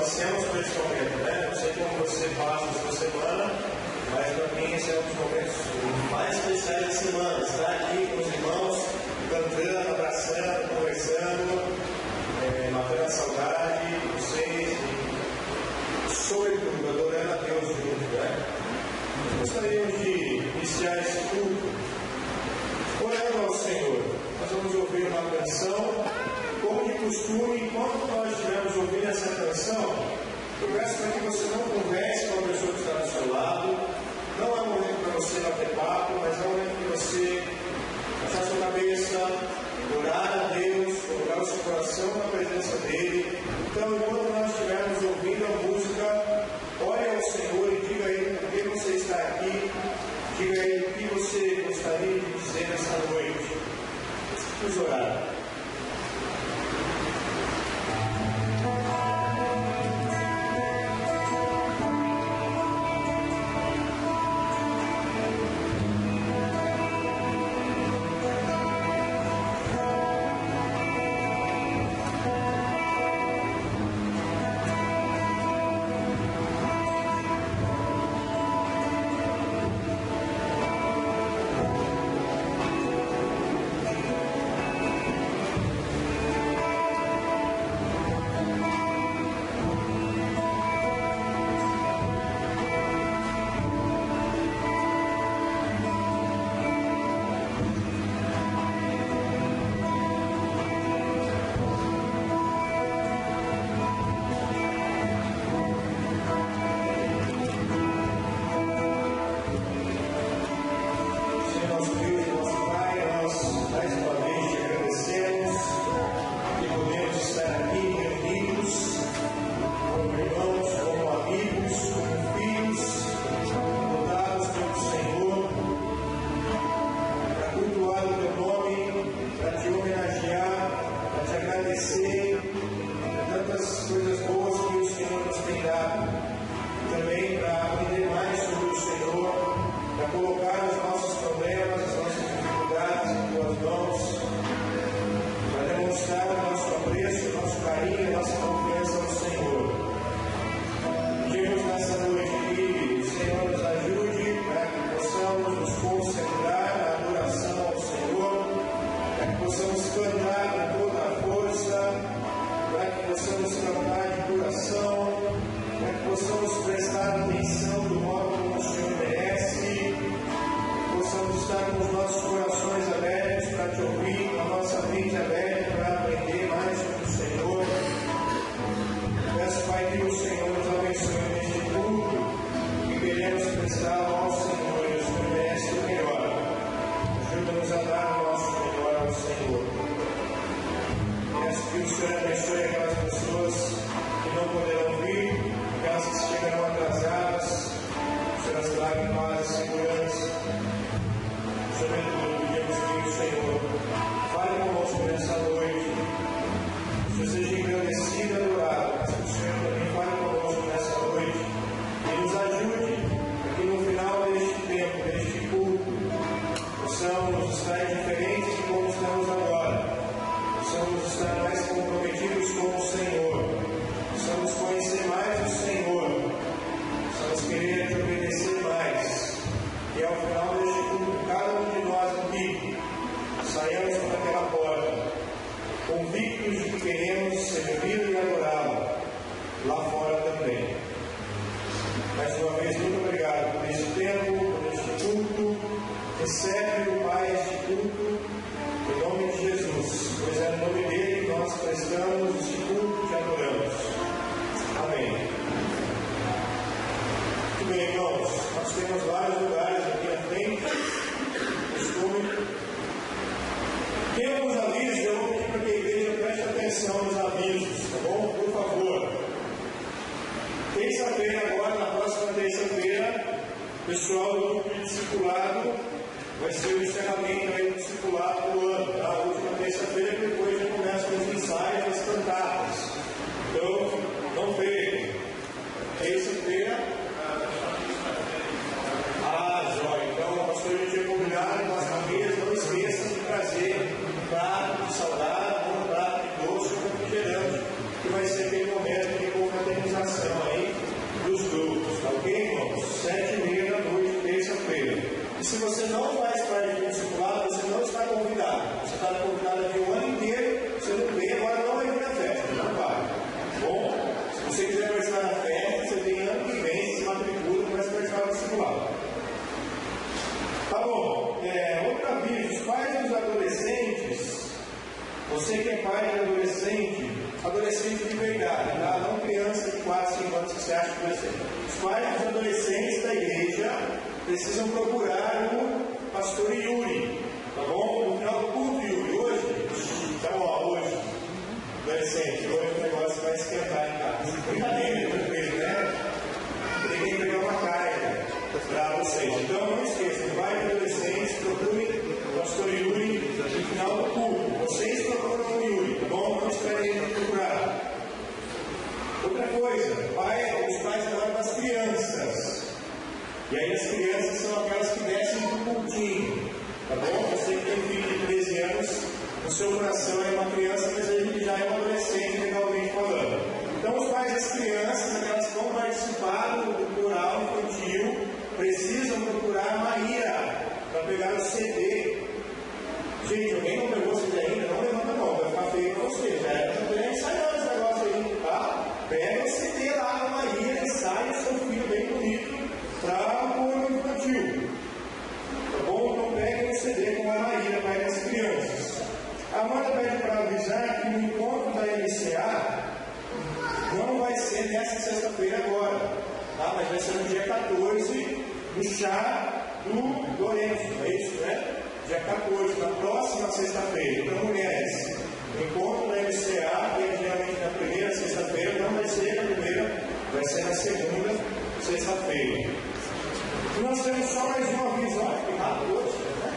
ansiamos por esse momento, né? Não sei como você passa a sua semana, mas para mim esse é um dos momentos mais especiais da semana. Estar aqui com os irmãos, cantando, abraçando, conversando, matando a saudade de vocês e, sobretudo, adorando a Deus junto, né? Nós gostaríamos de iniciar esse culto orando ao Senhor. Nós vamos ouvir uma canção. Como de costume, enquanto nós estivermos ouvindo essa canção, eu peço para que você não converse com a pessoa que está do seu lado. Não é um momento para você bater papo, mas é um momento para você baixar sua cabeça, orar a Deus, colocar o seu coração na presença dEle. Então, enquanto nós estivermos ouvindo a música, ore ao Senhor e diga a Ele por que você está aqui. Diga a Ele o que você gostaria de dizer nesta noite. Vamos orar. prato de saudade, um prato de doce, um refrigerante, que vai ser aquele momento de confraternização. adolescente de verdade, tá? Não criança de 4, 5 anos que você acha que vai ser. Os pais dos adolescentes da igreja precisam procurar o pastor Yuri, tá bom? No final do culto, Yuri, hoje, tá bom, hoje, adolescente, hoje o negócio vai esquentar em casa. Brincadeira, tranquilo, né? Tem que pegar uma carga para vocês. Então, não esqueçam, vai adolescentes, procure o pastor Yuri no final do culto. Vocês procuram o Yuri, tá bom? Não esperem ele procurar. Outra coisa, os pais agora das crianças. E aí as crianças são aquelas que descem do cultinho, tá bom? Você que tem um filho de 13 anos, no seu coração é uma criança, mas ele já é um adolescente, legalmente falando. Então os pais das crianças, aquelas que vão participar do coral infantil, precisam procurar a Maíra para pegar o CD. Gente, alguém não pegou o CD ainda? Não levanta não, vai ficar feio para você. Já era para ter ensaiado esse negócio aí, tá? Pega o CD lá da Maíra e sai o seu filho bem bonito para o coro infantil. Tá bom? Então peguem o CD com a Maíra para as crianças. A Amanda pede para avisar que no encontro da MCA não vai ser nessa sexta-feira agora, tá? Mas vai ser no dia 14, no chá do Lourenço, é isso, né? Dia 14, na próxima sexta-feira. Então, mulheres, o encontro da MCA, que é geralmente na primeira sexta-feira, não vai ser na primeira, vai ser na segunda sexta-feira. E nós temos só mais um aviso, olha que rápido hoje, né?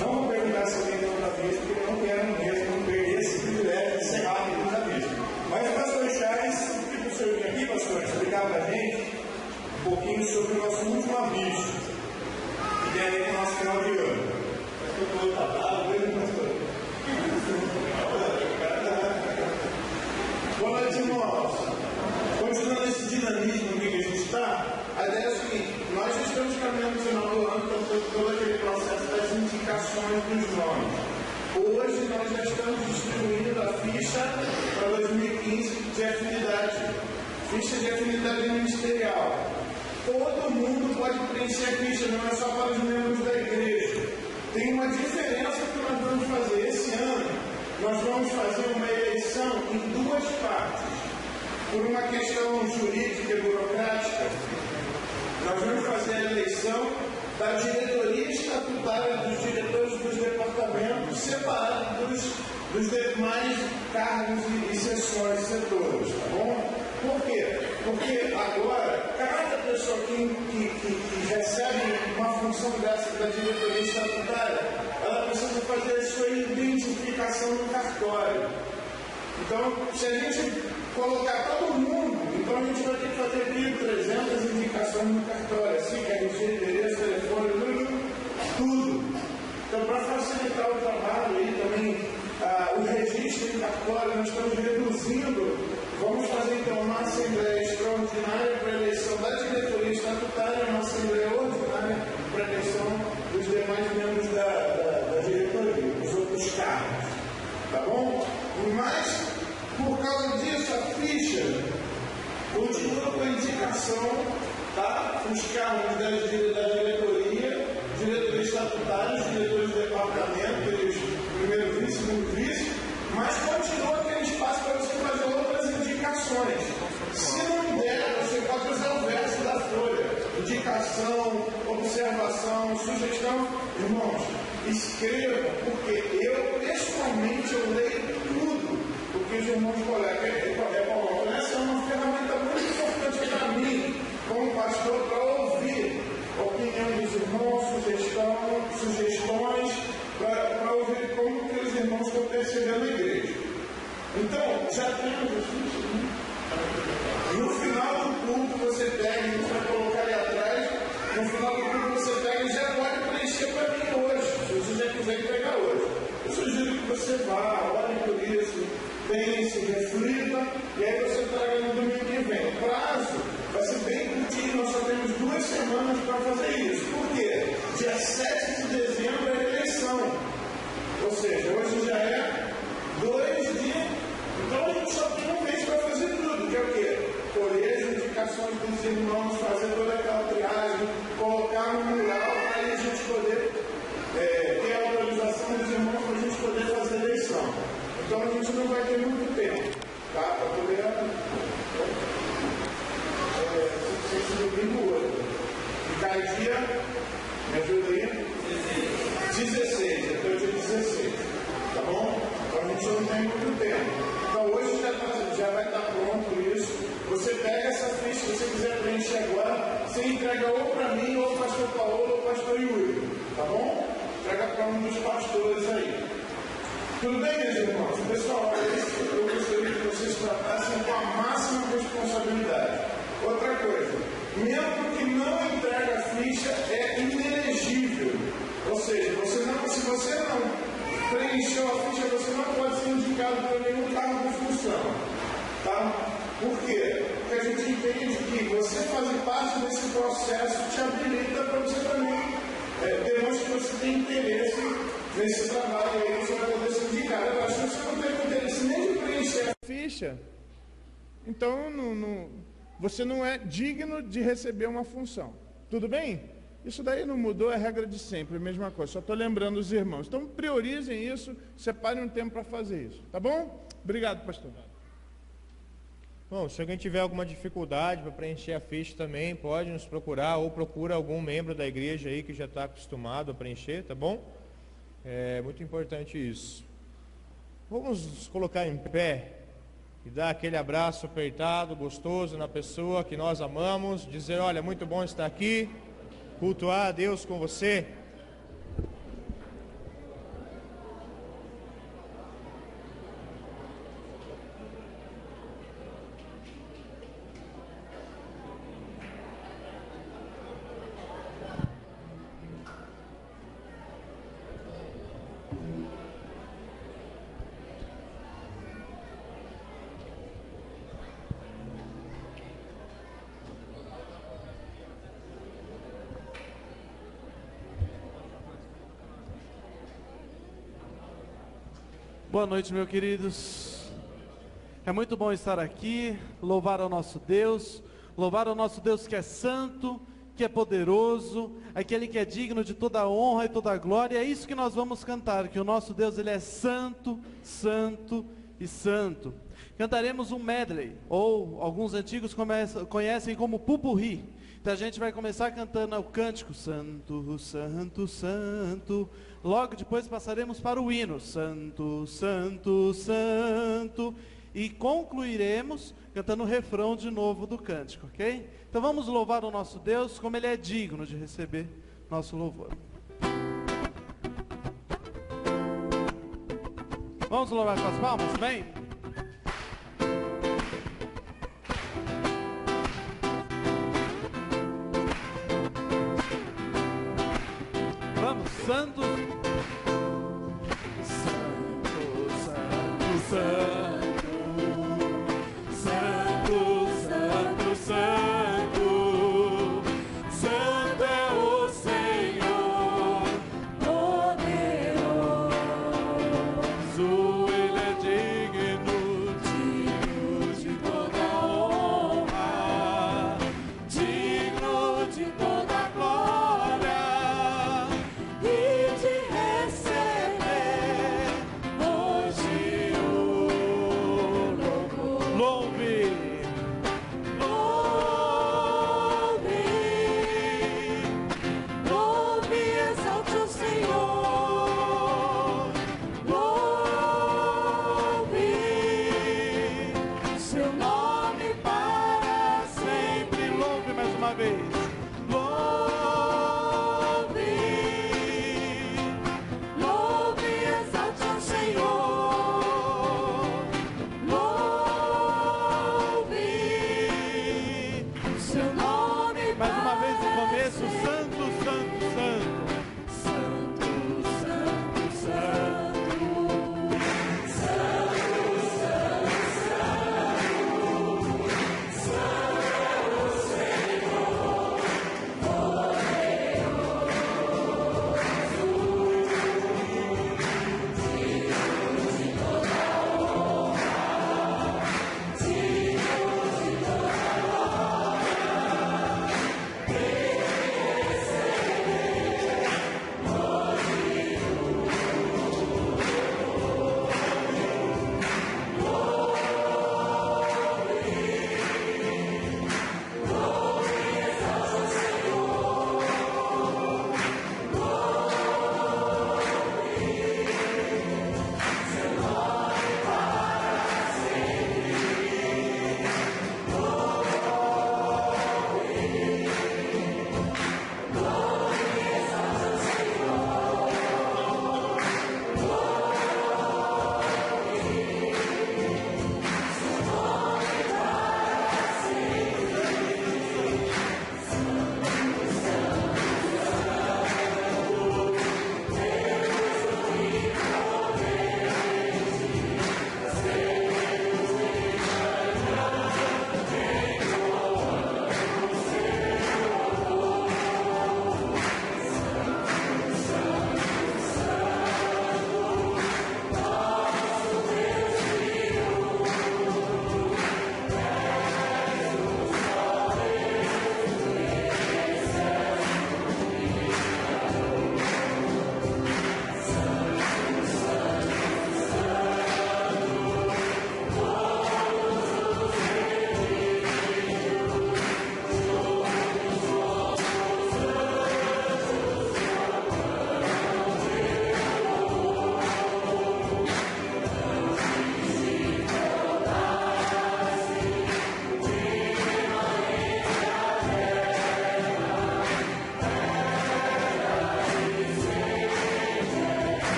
Não vou perguntar se alguém tem outro aviso, porque eu não quero mesmo perder esse privilégio de ser rápido nos avisos. Mas o pastor Charles, que o senhor vinha aqui, pastor, explicar para a gente um pouquinho sobre o nosso último aviso, que tem a ver com o nosso final de ano. Pastor, tá vendo, pastor? Boa noite, irmãos. Continuando esse dinamismo que a gente está, a ideia é a seguinte: nós já estamos caminhando no final do ano, então todo aquele processo das indicações dos nomes. Hoje nós já estamos distribuindo a ficha para 2015 de afinidade, ficha de afinidade ministerial. Todo mundo pode preencher a ficha, não é só para os membros da igreja. Tem uma diferença que nós vamos fazer esse ano. Nós vamos fazer uma eleição em duas partes. Por uma questão jurídica e burocrática, nós vamos fazer a eleição da diretoria estatutária dos diretores dos departamentos, separado dos demais cargos e seções, setores, tá bom? Por quê? Porque agora, cada pessoa que recebe uma função dessa da diretoria estatutária, ela precisa fazer a sua identificação no cartório. Então, se a gente colocar todo mundo, então a gente vai ter que fazer 1.300 indicações no cartório, assim, RG, endereço, telefone, tudo. Então, para facilitar o trabalho aí também, o registro em cartório, nós estamos reduzindo. Vamos fazer então uma assembleia extraordinária para a eleição da diretoria estatutária, uma assembleia ordinária para a eleição dos demais membros da diretoria, dos outros cargos. Tá bom? Mas, por causa disso, a ficha continua com a indicação, tá? Os cargos da diretoria, diretores estatutários, diretores de departamento, primeiro vice, segundo vice, mas continua aquele espaço para você fazer outras indicações. Se não der, você pode usar o verso da folha. Indicação, observação, sugestão. Irmãos, escrevam, porque eu, pessoalmente, eu leio tudo. Porque os irmãos colegas, essa é uma ferramenta muito importante para mim, como pastor, para ouvir a opinião dos irmãos, sugestões, para ouvir como que os irmãos estão percebendo a igreja. Então, já temos isso. No final do culto, você pega, a gente vai colocar ali atrás, no final do culto você pega e já pode preencher para mim hoje, se você já quiser entregar hoje. Eu sugiro que você vá, olhe por isso, pense, reflita, e aí você traga no domingo que vem. O prazo vai ser bem curtinho, nós só temos 2 semanas para fazer isso. Por quê? Dia 7 de dezembro é a eleição. Ou seja, hoje já é 2 dias. Então a gente só tem um mês para fazer tudo, que é o quê? Colher as indicações dos irmãos, fazer toda aquela triagem, colocar no mural para a gente poder ter a autorização dos irmãos para a gente poder fazer a eleição. Então a gente não vai ter muito tempo. ficha, se você quiser preencher agora, você entrega ou para mim, ou para o pastor Paulo, ou para o pastor Yuri, tá bom? Entrega para um dos pastores aí. Tudo bem, meus irmãos? Pessoal, eu gostaria que vocês tratassem com a máxima responsabilidade. Outra coisa, membro que não entrega a ficha é inelegível. Ou seja, se você não preencheu a ficha, você não pode ser indicado para nenhum cargo de função. Tá? Por quê? Porque a gente entende que você fazer parte desse processo te habilita para você também demonstra que você tem interesse nesse trabalho aí, você vai poder ser indicado. Agora, se você não tem interesse nem de preencher a ficha, então você não é digno de receber uma função. Tudo bem? Isso daí não mudou, é regra de sempre, a mesma coisa. Só estou lembrando os irmãos. Então, priorizem isso, separem um tempo para fazer isso. Tá bom? Obrigado, pastor. Bom, se alguém tiver alguma dificuldade para preencher a ficha também, pode nos procurar ou procura algum membro da igreja aí que já está acostumado a preencher, tá bom? É muito importante isso. Vamos nos colocar em pé e dar aquele abraço apertado, gostoso na pessoa que nós amamos, dizer, olha, muito bom estar aqui, cultuar a Deus com você. Boa noite, meus queridos. É muito bom estar aqui, louvar ao nosso Deus que é santo, que é poderoso, aquele que é digno de toda a honra e toda a glória. É isso que nós vamos cantar, que o nosso Deus, ele é santo, santo e santo. Cantaremos um medley, ou alguns antigos conhecem como pupurri. Então a gente vai começar cantando o cântico Santo, Santo, Santo. Logo depois passaremos para o hino Santo, Santo, Santo. E concluiremos cantando o refrão de novo do cântico, ok? Então vamos louvar o nosso Deus como Ele é digno de receber nosso louvor. Vamos louvar com as palmas, vem? Vamos, Santo, Santo, Santo, Santo, Santo, Santo, Santo, Santo é o Senhor, poderoso, Ele é digno, digno de toda honra, digno de toda glória.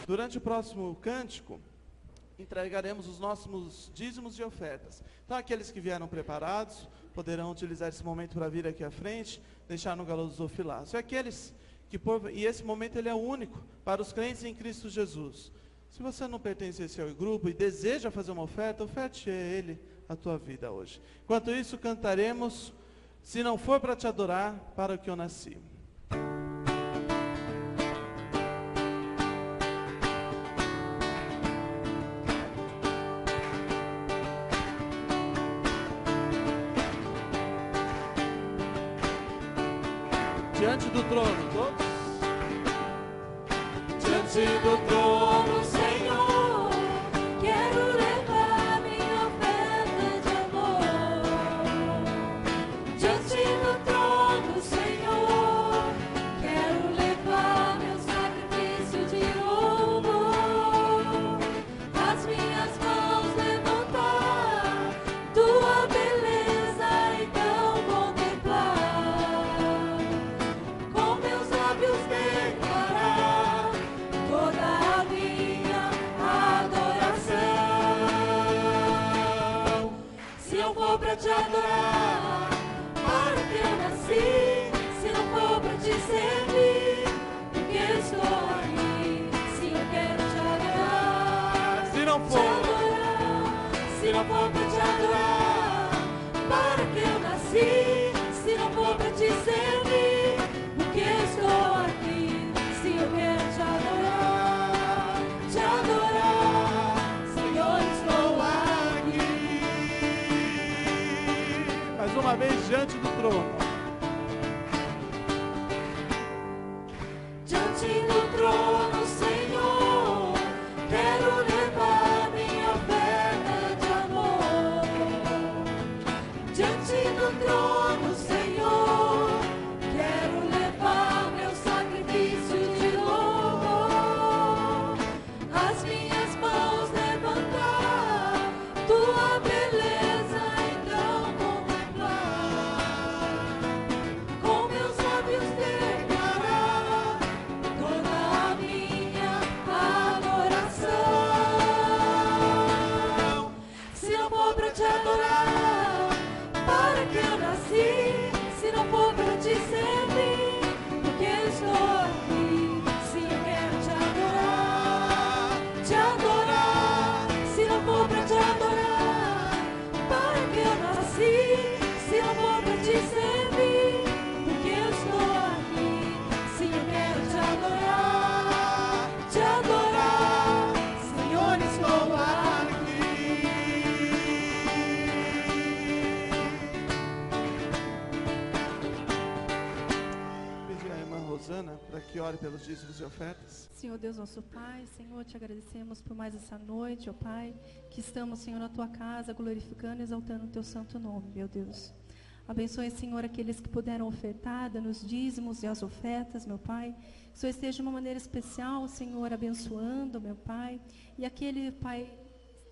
Durante o próximo cântico, entregaremos os nossos dízimos e ofertas. Então, aqueles que vieram preparados poderão utilizar esse momento para vir aqui à frente, deixar no gasofilácio. E aqueles que e esse momento ele é único para os crentes em Cristo Jesus. Se você não pertence a esse grupo e deseja fazer uma oferta, oferte a Ele a tua vida hoje. Enquanto isso, cantaremos Se Não For Para Te Adorar, Para o Que Eu Nasci. Diante do trono, todos? Diante do trono, Senhor, quero levar minha oferta de amor. Diante do trono, Senhor, quero levar meu sacrifício de louvor. As minhas mãos levantar, tua beleza então contemplar. Com meus lábios declarar toda a minha adoração. Se não for pra te adorar, para que eu nasci. Se não for pra te servir, porque eu estou aqui. Se eu quero te adorar, Se não te for, adorar. Se não for pra te adorar, para que eu nasci. Se não for pra te servir, porque eu estou aqui. Se eu quero te adorar, Senhor, estou aqui. mais uma vez diante do trono. Diante do trono, Senhor, quero levar minha oferta de amor. Diante do trono, Senhor, quero levar meu sacrifício de louvor. As minhas mãos levantar, tua beleza então contemplar. Com meus lábios declarar toda a minha adoração. Se não for pra te adorar, para que eu nasci. Se não for pra te servir, porque eu estou aqui. Se eu quero te adorar, se não for pra te adorar, para que eu nasci. Se não for pra te servir, porque eu estou aqui. Se eu quero te adorar, Senhor, estou aqui. Pedir à irmã Rosana para que ore pelos dízimos e ofertas. Senhor Deus, nosso Pai, Senhor, te agradecemos por mais essa noite, ó Pai, que estamos, Senhor, na Tua casa, glorificando e exaltando o Teu santo nome, meu Deus. Abençoe, Senhor, aqueles que puderam ofertar, dando os dízimos e as ofertas, meu Pai. Que o Senhor esteja de uma maneira especial, Senhor, abençoando, meu Pai. E aquele, Pai,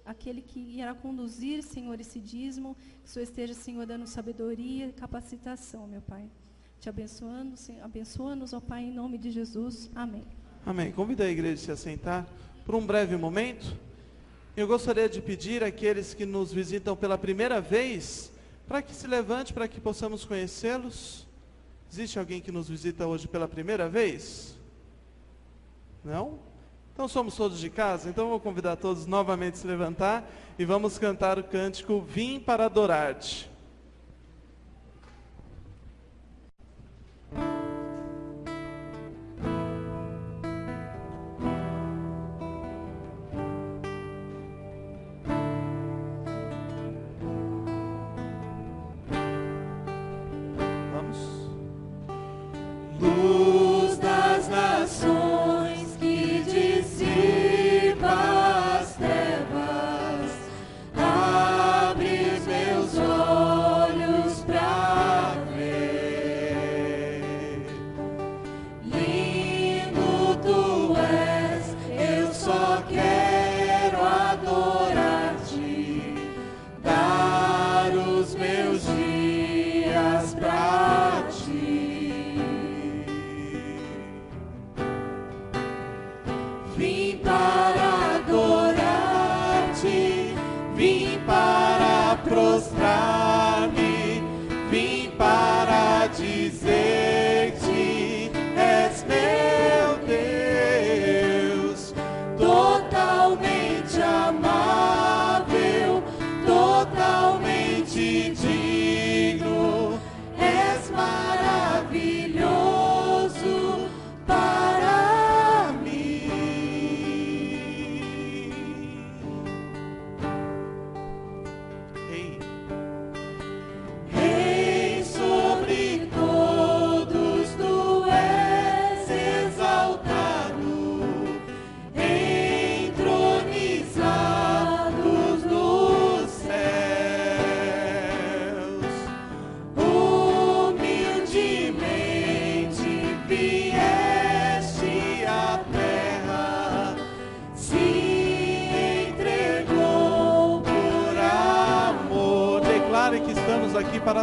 aquele que irá conduzir, Senhor, esse dízimo, que o Senhor esteja, Senhor, dando sabedoria e capacitação, meu Pai. Te abençoando, Senhor, abençoa-nos, ó Pai, em nome de Jesus. Amém. Amém. Convido a igreja a se assentar por um breve momento. Eu gostaria de pedir àqueles que nos visitam pela primeira vez, para que se levante, para que possamos conhecê-los. Existe alguém que nos visita hoje pela primeira vez? Não? Então somos todos de casa? Então eu vou convidar todos novamente a se levantar e vamos cantar o cântico Vim para Adorar-te. Luz das nações que dissipa as trevas, abre os meus olhos pra ver. Lindo tu és, eu só quero adorar-te, dar os meus dias pra ti.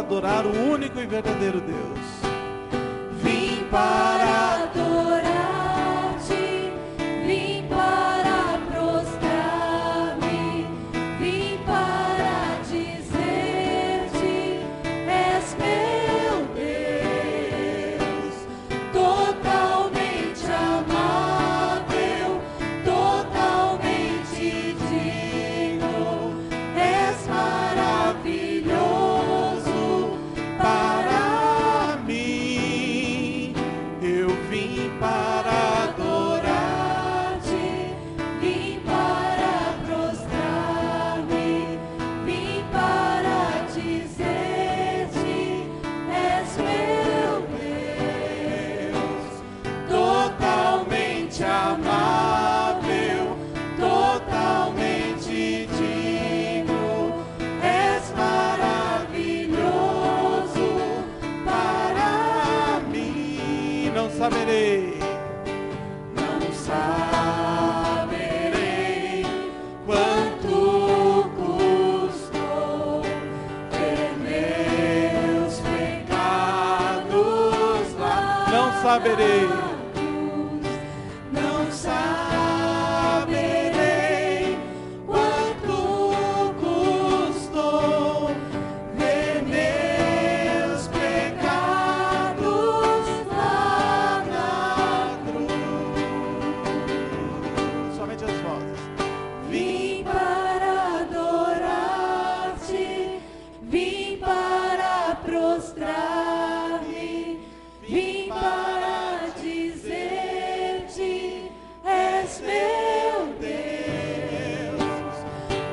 adorar o único e verdadeiro Deus. Vim para adorar-te, vim para prostrar-me, vim para dizer-te: és meu Deus, totalmente amável, totalmente digno, és maravilhoso Para mim, eu vim para adorar-te, vim para prostrar-me, vim para dizer-te: és meu Deus, totalmente amável, totalmente digno, és maravilhoso para mim. Não saberei, não saberei quanto custou ter meus pecados lavados. não saberei, Não saberei quanto custou ver meus pecados lá na cruz. Somente as vozes. Vim para adorar-te, vim para prostrar-me, vim para dizer-te: és meu Deus,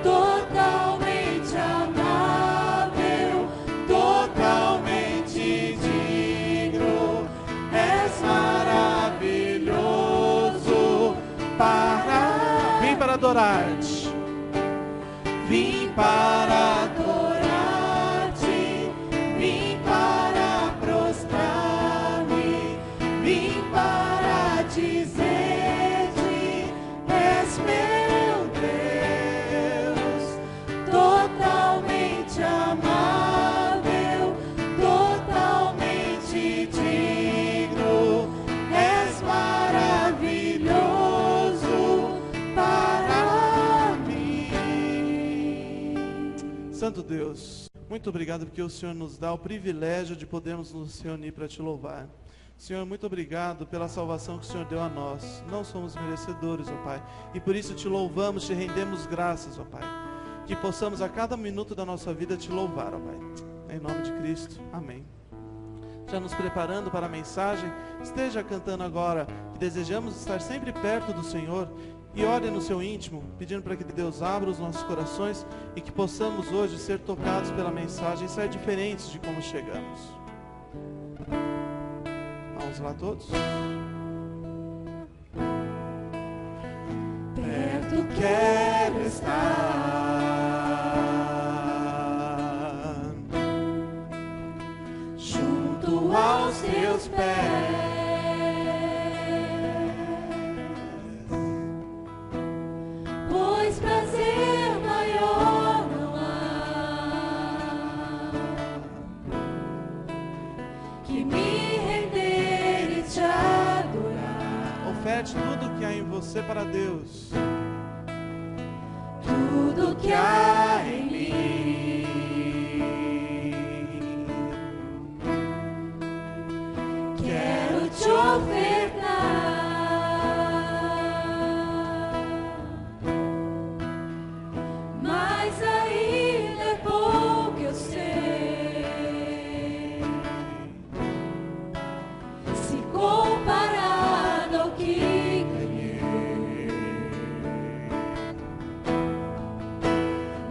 totalmente amável, totalmente digno, és Maravilhoso para vim para adorar-te, vim para adorar-te, vim para prostrar-me, vim para dizer-te: és meu Deus, totalmente amável, totalmente digno, és maravilhoso para mim. Santo Deus, muito obrigado porque o Senhor nos dá o privilégio de podermos nos reunir para te louvar. Senhor, muito obrigado pela salvação que o Senhor deu a nós. Não somos merecedores, ó Pai, e por isso te louvamos, te rendemos graças, ó Pai. Que possamos a cada minuto da nossa vida te louvar, ó Pai. Em nome de Cristo, amém. Já nos preparando para a mensagem, esteja cantando agora, que desejamos estar sempre perto do Senhor. E ore no seu íntimo, pedindo para que Deus abra os nossos corações e que possamos hoje ser tocados pela mensagem e sair diferentes de como chegamos. Vamos lá todos? Perto quero estar, junto aos teus pés, pois prazer maior não há que me render e te adorar. Oferte tudo que há em você para Deus. Tudo que há em mim, quero te ofertar. Mas ainda é pouco, eu sei, se comparado ao que ganhei.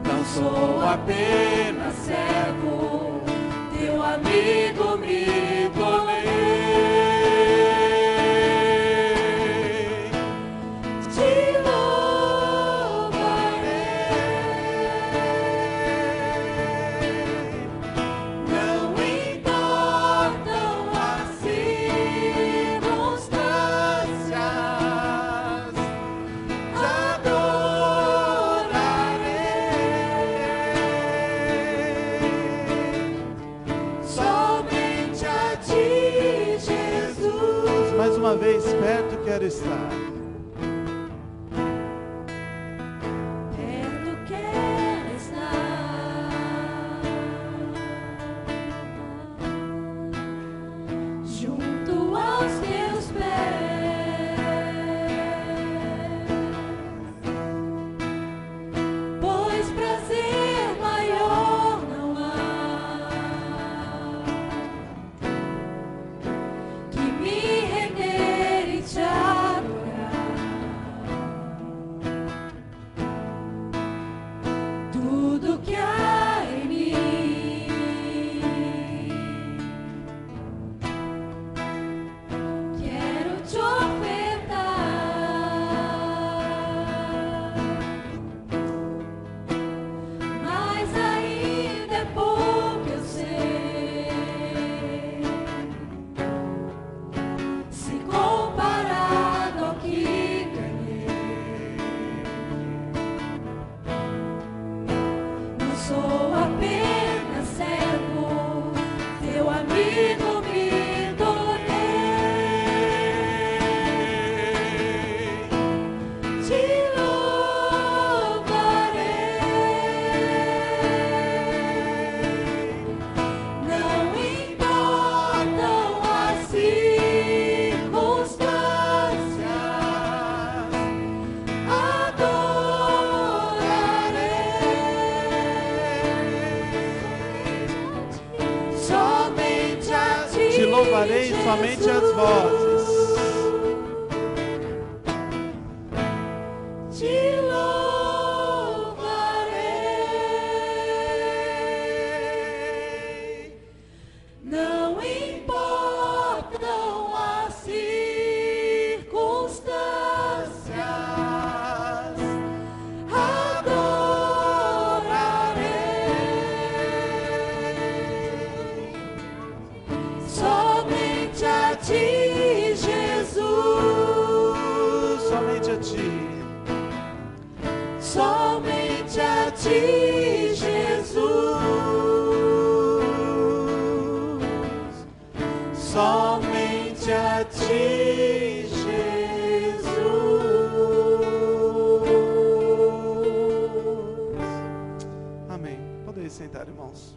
Não sou apenas servo, teu amigo me tornei. Te louvarei. Não importam as circunstâncias, adorarei. uma vez perto quero estar. Perto quero estar, junto aos teus pés, pois prazer maior não há que me render e te adorar. Tudo que há em mim quero te ofertar, mas ainda é pouco, eu sei, se comparado ao que ganhei. Não sou apenas servo, teu amigo me tornei. Te louvarei, não importam as circunstâncias, adorarei somente a ti. Te louvarei somente as vozes. Te louvarei, não importam as circunstâncias, adorarei somente a ti, Jesus, Somente a ti. somente a ti, Jesus, somente a ti, Jesus. Amém. Podem sentar, irmãos.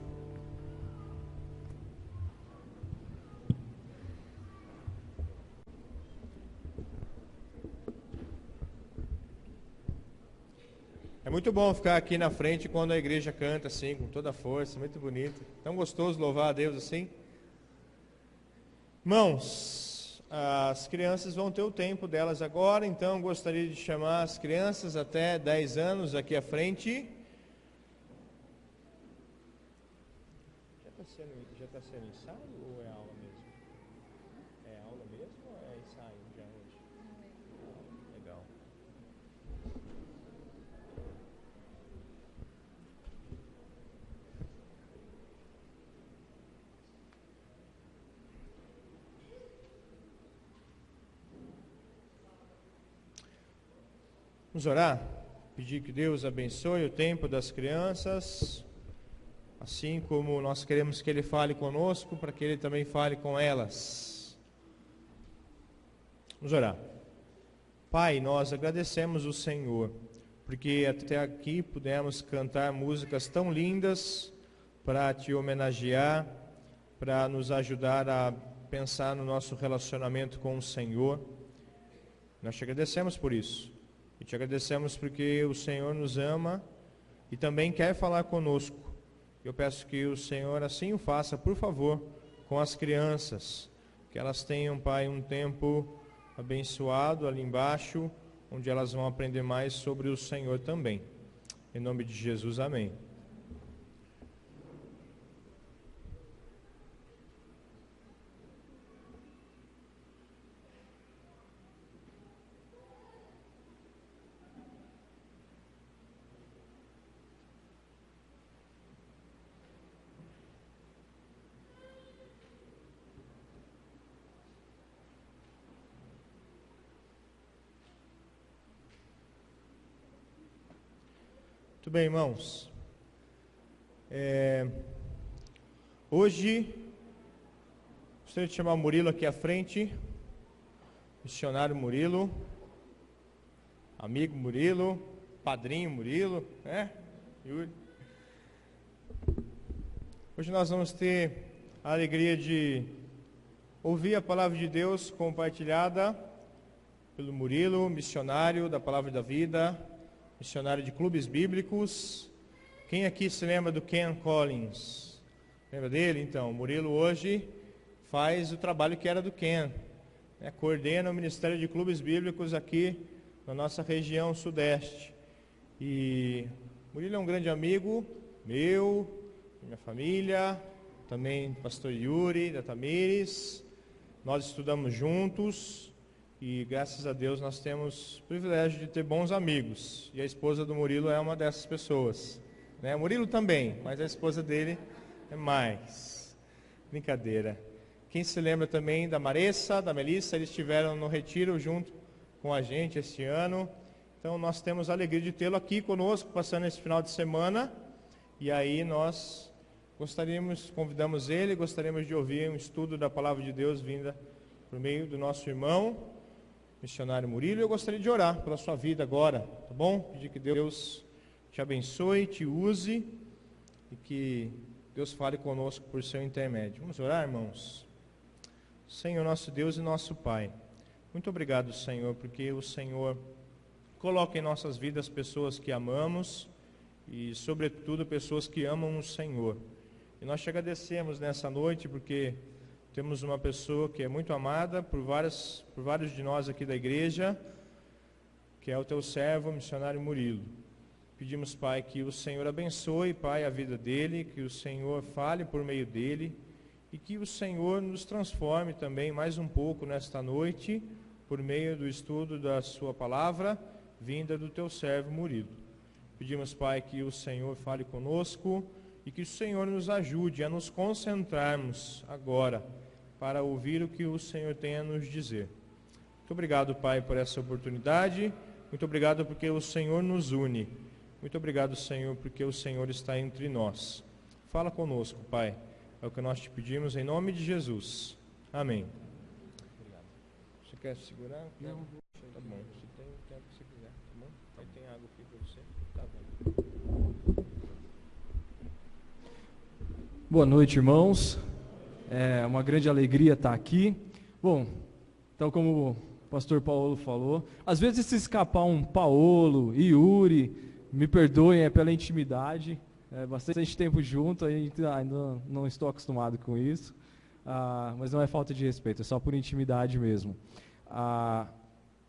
É muito bom ficar aqui na frente quando a igreja canta assim, com toda a força, muito bonito. Tão gostoso louvar a Deus assim. Irmãos, as crianças vão ter o tempo delas agora, então gostaria de chamar as crianças até 10 anos aqui à frente. Já está sendo ensaio ou é aula mesmo? É aula mesmo ou é ensaio já hoje? Legal. Vamos orar? Pedir que Deus abençoe o tempo das crianças, assim como nós queremos que Ele fale conosco, para que Ele também fale com elas. Vamos orar. Pai, nós agradecemos o Senhor, porque até aqui pudemos cantar músicas tão lindas para Te homenagear, para nos ajudar a pensar no nosso relacionamento com o Senhor. Nós Te agradecemos por isso. E Te agradecemos porque o Senhor nos ama e também quer falar conosco. Eu peço que o Senhor assim o faça, por favor, com as crianças. Que elas tenham, Pai, um tempo abençoado ali embaixo, onde elas vão aprender mais sobre o Senhor também. Em nome de Jesus, amém. Muito bem, irmãos. Hoje, gostaria de chamar o Murilo aqui à frente missionário Murilo, amigo Murilo, padrinho Murilo, né? Yuri. Hoje nós vamos ter a alegria de ouvir a palavra de Deus compartilhada pelo Murilo, missionário da Palavra da Vida, missionário de clubes bíblicos. Quem aqui se lembra do Ken Collins? Lembra dele? Então, o Murilo hoje faz o trabalho que era do Ken, né? Coordena o Ministério de Clubes Bíblicos aqui na nossa região sudeste. E Murilo é um grande amigo meu, minha família, também do pastor Yuri, da Tamires. Nós estudamos juntos e graças a Deus nós temos o privilégio de ter bons amigos. E a esposa do Murilo é uma dessas pessoas, né? O Murilo também, mas a esposa dele é mais. Brincadeira. Quem se lembra também da Maressa, da Melissa, eles estiveram no retiro junto com a gente este ano. Então nós temos a alegria de tê-lo aqui conosco, passando esse final de semana. E aí nós convidamos ele, gostaríamos de ouvir um estudo da Palavra de Deus vinda por meio do nosso irmão, missionário Murilo. Eu gostaria de orar pela sua vida agora, tá bom? Pedir que Deus te abençoe, te use e que Deus fale conosco por seu intermédio. Vamos orar, irmãos? Senhor, nosso Deus e nosso Pai, muito obrigado, Senhor, porque o Senhor coloca em nossas vidas pessoas que amamos e, sobretudo, pessoas que amam o Senhor. E nós te agradecemos nessa noite porque temos uma pessoa que é muito amada por vários de nós aqui da igreja, que é o teu servo, o missionário Murilo. Pedimos, Pai, que o Senhor abençoe, Pai, a vida dele, que o Senhor fale por meio dele e que o Senhor nos transforme também mais um pouco nesta noite, por meio do estudo da sua palavra, vinda do teu servo Murilo. Pedimos, Pai, que o Senhor fale conosco e que o Senhor nos ajude a nos concentrarmos agora para ouvir o que o Senhor tem a nos dizer. Muito obrigado, Pai, por essa oportunidade. Muito obrigado porque o Senhor nos une. Muito obrigado, Senhor, porque o Senhor está entre nós. Fala conosco, Pai. É o que nós te pedimos em nome de Jesus. Amém. Obrigado. Você quer segurar? Não. Tá bom. Você tem o tempo que você quiser, tá bom? Aí tem água aqui para você. Tá bom. Boa noite, irmãos. É uma grande alegria estar aqui. Bom, então como o pastor Paulo falou, às vezes se escapar um Paulo e Yuri, me perdoem, é pela intimidade. Bastante tempo junto, ainda não estou acostumado com isso, mas não é falta de respeito, é só por intimidade mesmo.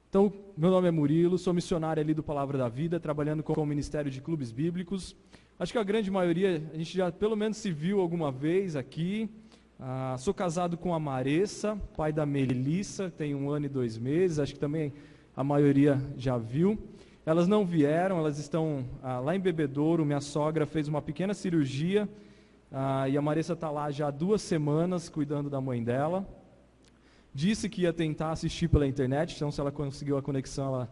Então, meu nome é Murilo, sou missionário ali do Palavra da Vida, trabalhando com o Ministério de Clubes Bíblicos. Acho que a grande maioria, a gente já pelo menos se viu alguma vez aqui. Sou casado com a Maressa, pai da Melissa, tem 1 ano e 2 meses, acho que também a maioria já viu. Elas não vieram, elas estão lá em Bebedouro. Minha sogra fez uma pequena cirurgia e a Maressa está lá já há 2 semanas cuidando da mãe dela. Disse que ia tentar assistir pela internet, então se ela conseguiu a conexão, ela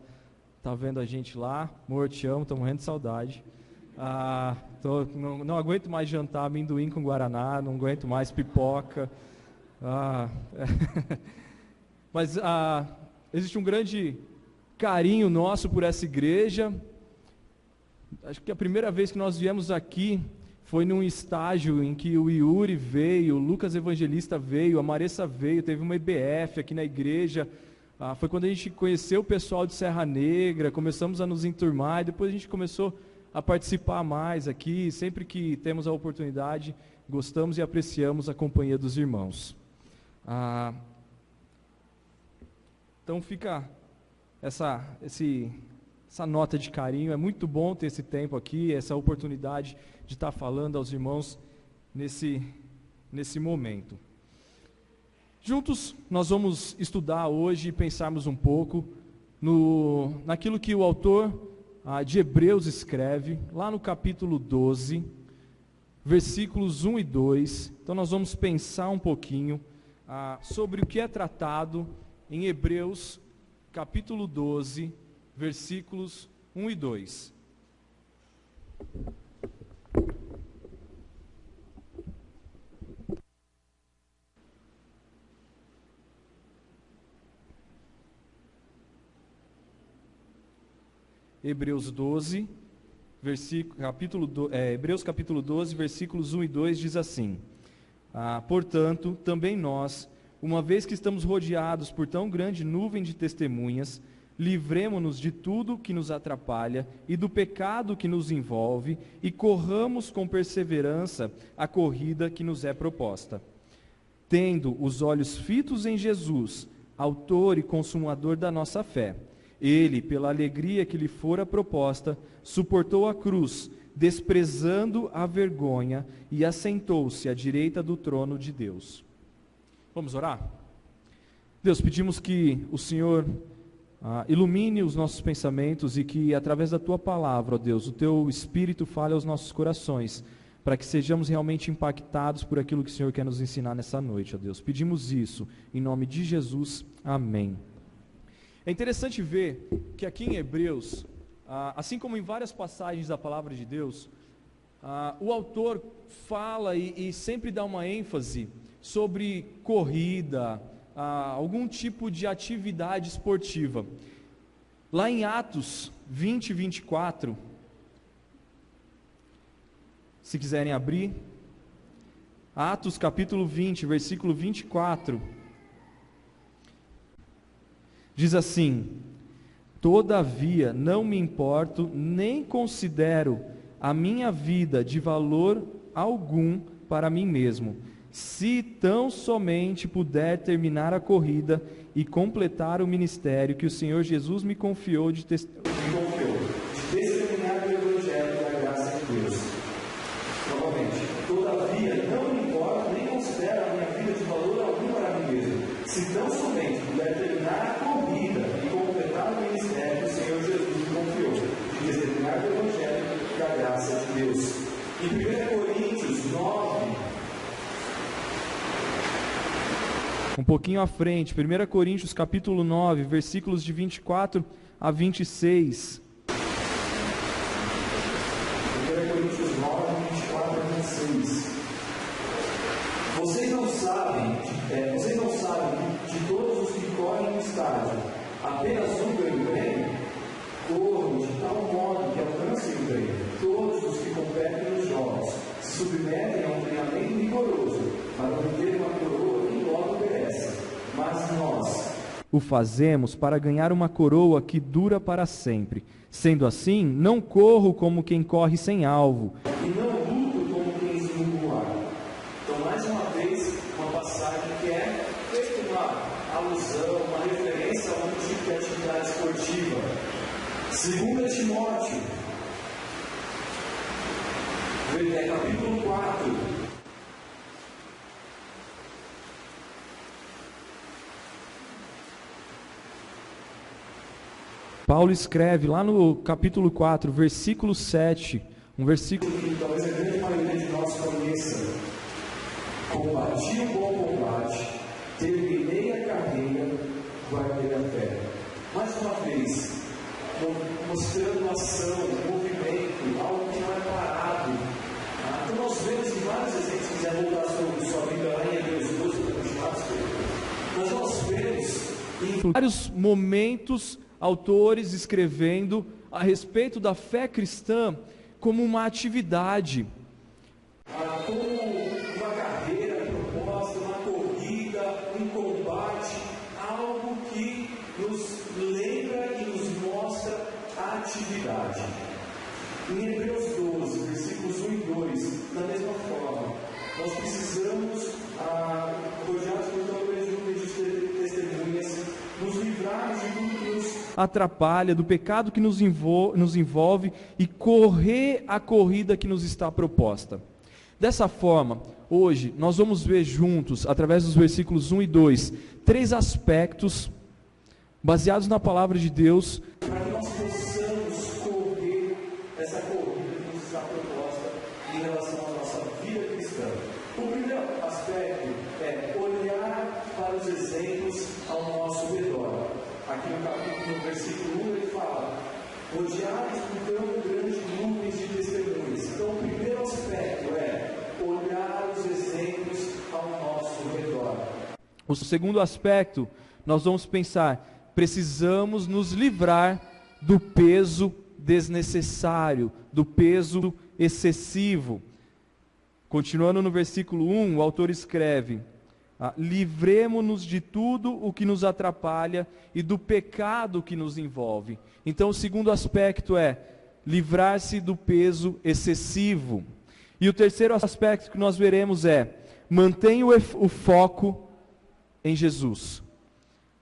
está vendo a gente lá. Amor, te amo, estou morrendo de saudade. Não aguento mais jantar amendoim com guaraná, não aguento mais pipoca. Mas existe um grande carinho nosso por essa igreja. Acho que a primeira vez que nós viemos aqui foi num estágio em que o Yuri veio, o Lucas Evangelista veio, a Maressa veio, teve uma EBF aqui na igreja. Foi quando a gente conheceu o pessoal de Serra Negra, começamos a nos enturmar e depois a gente começou a participar mais aqui. Sempre que temos a oportunidade, gostamos e apreciamos a companhia dos irmãos. Então fica essa nota de carinho. É muito bom ter esse tempo aqui, essa oportunidade de estar falando aos irmãos nesse momento. Juntos nós vamos estudar hoje e pensarmos um pouco naquilo que o autor de Hebreus escreve, lá no capítulo 12, versículos 1 e 2. Então nós vamos pensar um pouquinho sobre o que é tratado em Hebreus capítulo 12, versículos 1 e 2. Hebreus 12, Hebreus capítulo 12, versículos 1 e 2 diz assim: portanto, também nós, uma vez que estamos rodeados por tão grande nuvem de testemunhas, livremo-nos de tudo que nos atrapalha e do pecado que nos envolve e corramos com perseverança a corrida que nos é proposta. Tendo os olhos fitos em Jesus, autor e consumador da nossa fé, ele, pela alegria que lhe fora proposta, suportou a cruz, desprezando a vergonha, e assentou-se à direita do trono de Deus. Vamos orar? Deus, pedimos que o Senhor ilumine os nossos pensamentos e que, através da Tua palavra, ó Deus, o Teu Espírito fale aos nossos corações, para que sejamos realmente impactados por aquilo que o Senhor quer nos ensinar nessa noite, ó Deus. Pedimos isso, em nome de Jesus. Amém. É interessante ver que aqui em Hebreus, assim como em várias passagens da palavra de Deus, o autor fala e sempre dá uma ênfase sobre corrida, algum tipo de atividade esportiva. Lá em Atos 20 e 24, se quiserem abrir, Atos capítulo 20, versículo 24, diz assim: todavia não me importo, nem considero a minha vida de valor algum para mim mesmo, se tão somente puder terminar a corrida e completar o ministério que o Senhor Jesus me confiou de testemunhar o Evangelho da graça de Deus. Novamente, todavia não me importo, nem considero a minha vida de valor algum para mim mesmo, se tão somente puder terminar a corrida e completar o ministério que o Senhor Jesus me confiou, de testemunhar o Evangelho da graça de Deus. Em 1 Coríntios 9, um pouquinho à frente, 1 Coríntios capítulo 9, versículos de 24 a 26. 1 Coríntios 9, 24 a 26. Vocês não sabem que de todos os que correm no estádio, apenas um ganha o prêmio? Corram de tal modo que alcancem o prêmio. Todos os que competem nos jogos se submetem a um treinamento rigoroso, para obter uma coroa que logo perece. Mas nós o fazemos para ganhar uma coroa que dura para sempre. Sendo assim, não corro como quem corre sem alvo, e não luto como quem esmurra o ar. Então, mais uma vez, uma passagem que é feita uma alusão, uma referência a um tipo de atividade esportiva. 2 Timóteo, capítulo 4. Paulo escreve lá no capítulo 4, versículo 7, um versículo que talvez a grande maioria de nós conheça: combati o bom combate, terminei a carreira, guardei a fé. Mais uma vez, mostrando ação, movimento, algo que não é parado. Então nós vemos em vários exemplos, se quiser voltar sua vida lá em Hebreus 12, para continuar, mas nós vemos em vários momentos autores escrevendo a respeito da fé cristã como uma atividade, como uma carreira proposta, uma corrida, um combate, algo que nos lembra e nos mostra a atividade. Em Hebreus 12, versículos 1 e 2, da mesma forma, nós precisamos, rodeados por tão grande número de testemunhas, nos livrar de tudo que nos atrapalha, do pecado que nos envolve e correr a corrida que nos está proposta. Dessa forma, hoje nós vamos ver juntos, através dos versículos 1 e 2, 3 aspectos baseados na palavra de Deus, para que nós possamos correr essa corrida que nos está proposta em relação à nossa vida cristã. O primeiro aspecto é olhar para os exemplos ao nosso redor. Aqui no versículo 1 ele fala: rodeados por tão grande nuvem de testemunhas. Então, o primeiro aspecto é olhar os exemplos ao nosso redor. O segundo aspecto, nós vamos pensar, precisamos nos livrar do peso desnecessário, do peso excessivo. Continuando no versículo 1, o autor escreve: livremo-nos de tudo o que nos atrapalha e do pecado que nos envolve. Então, o segundo aspecto é livrar-se do peso excessivo. E o terceiro aspecto que nós veremos é: mantenha o foco em Jesus.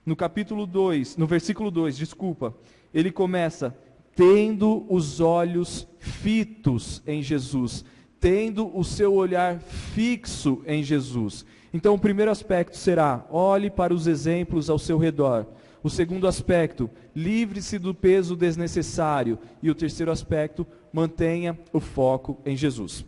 No capítulo 2, no versículo 2, ele começa: tendo os olhos fitos em Jesus, tendo o seu olhar fixo em Jesus. Então, o primeiro aspecto será: olhe para os exemplos ao seu redor. O segundo aspecto: livre-se do peso desnecessário. E o terceiro aspecto: mantenha o foco em Jesus.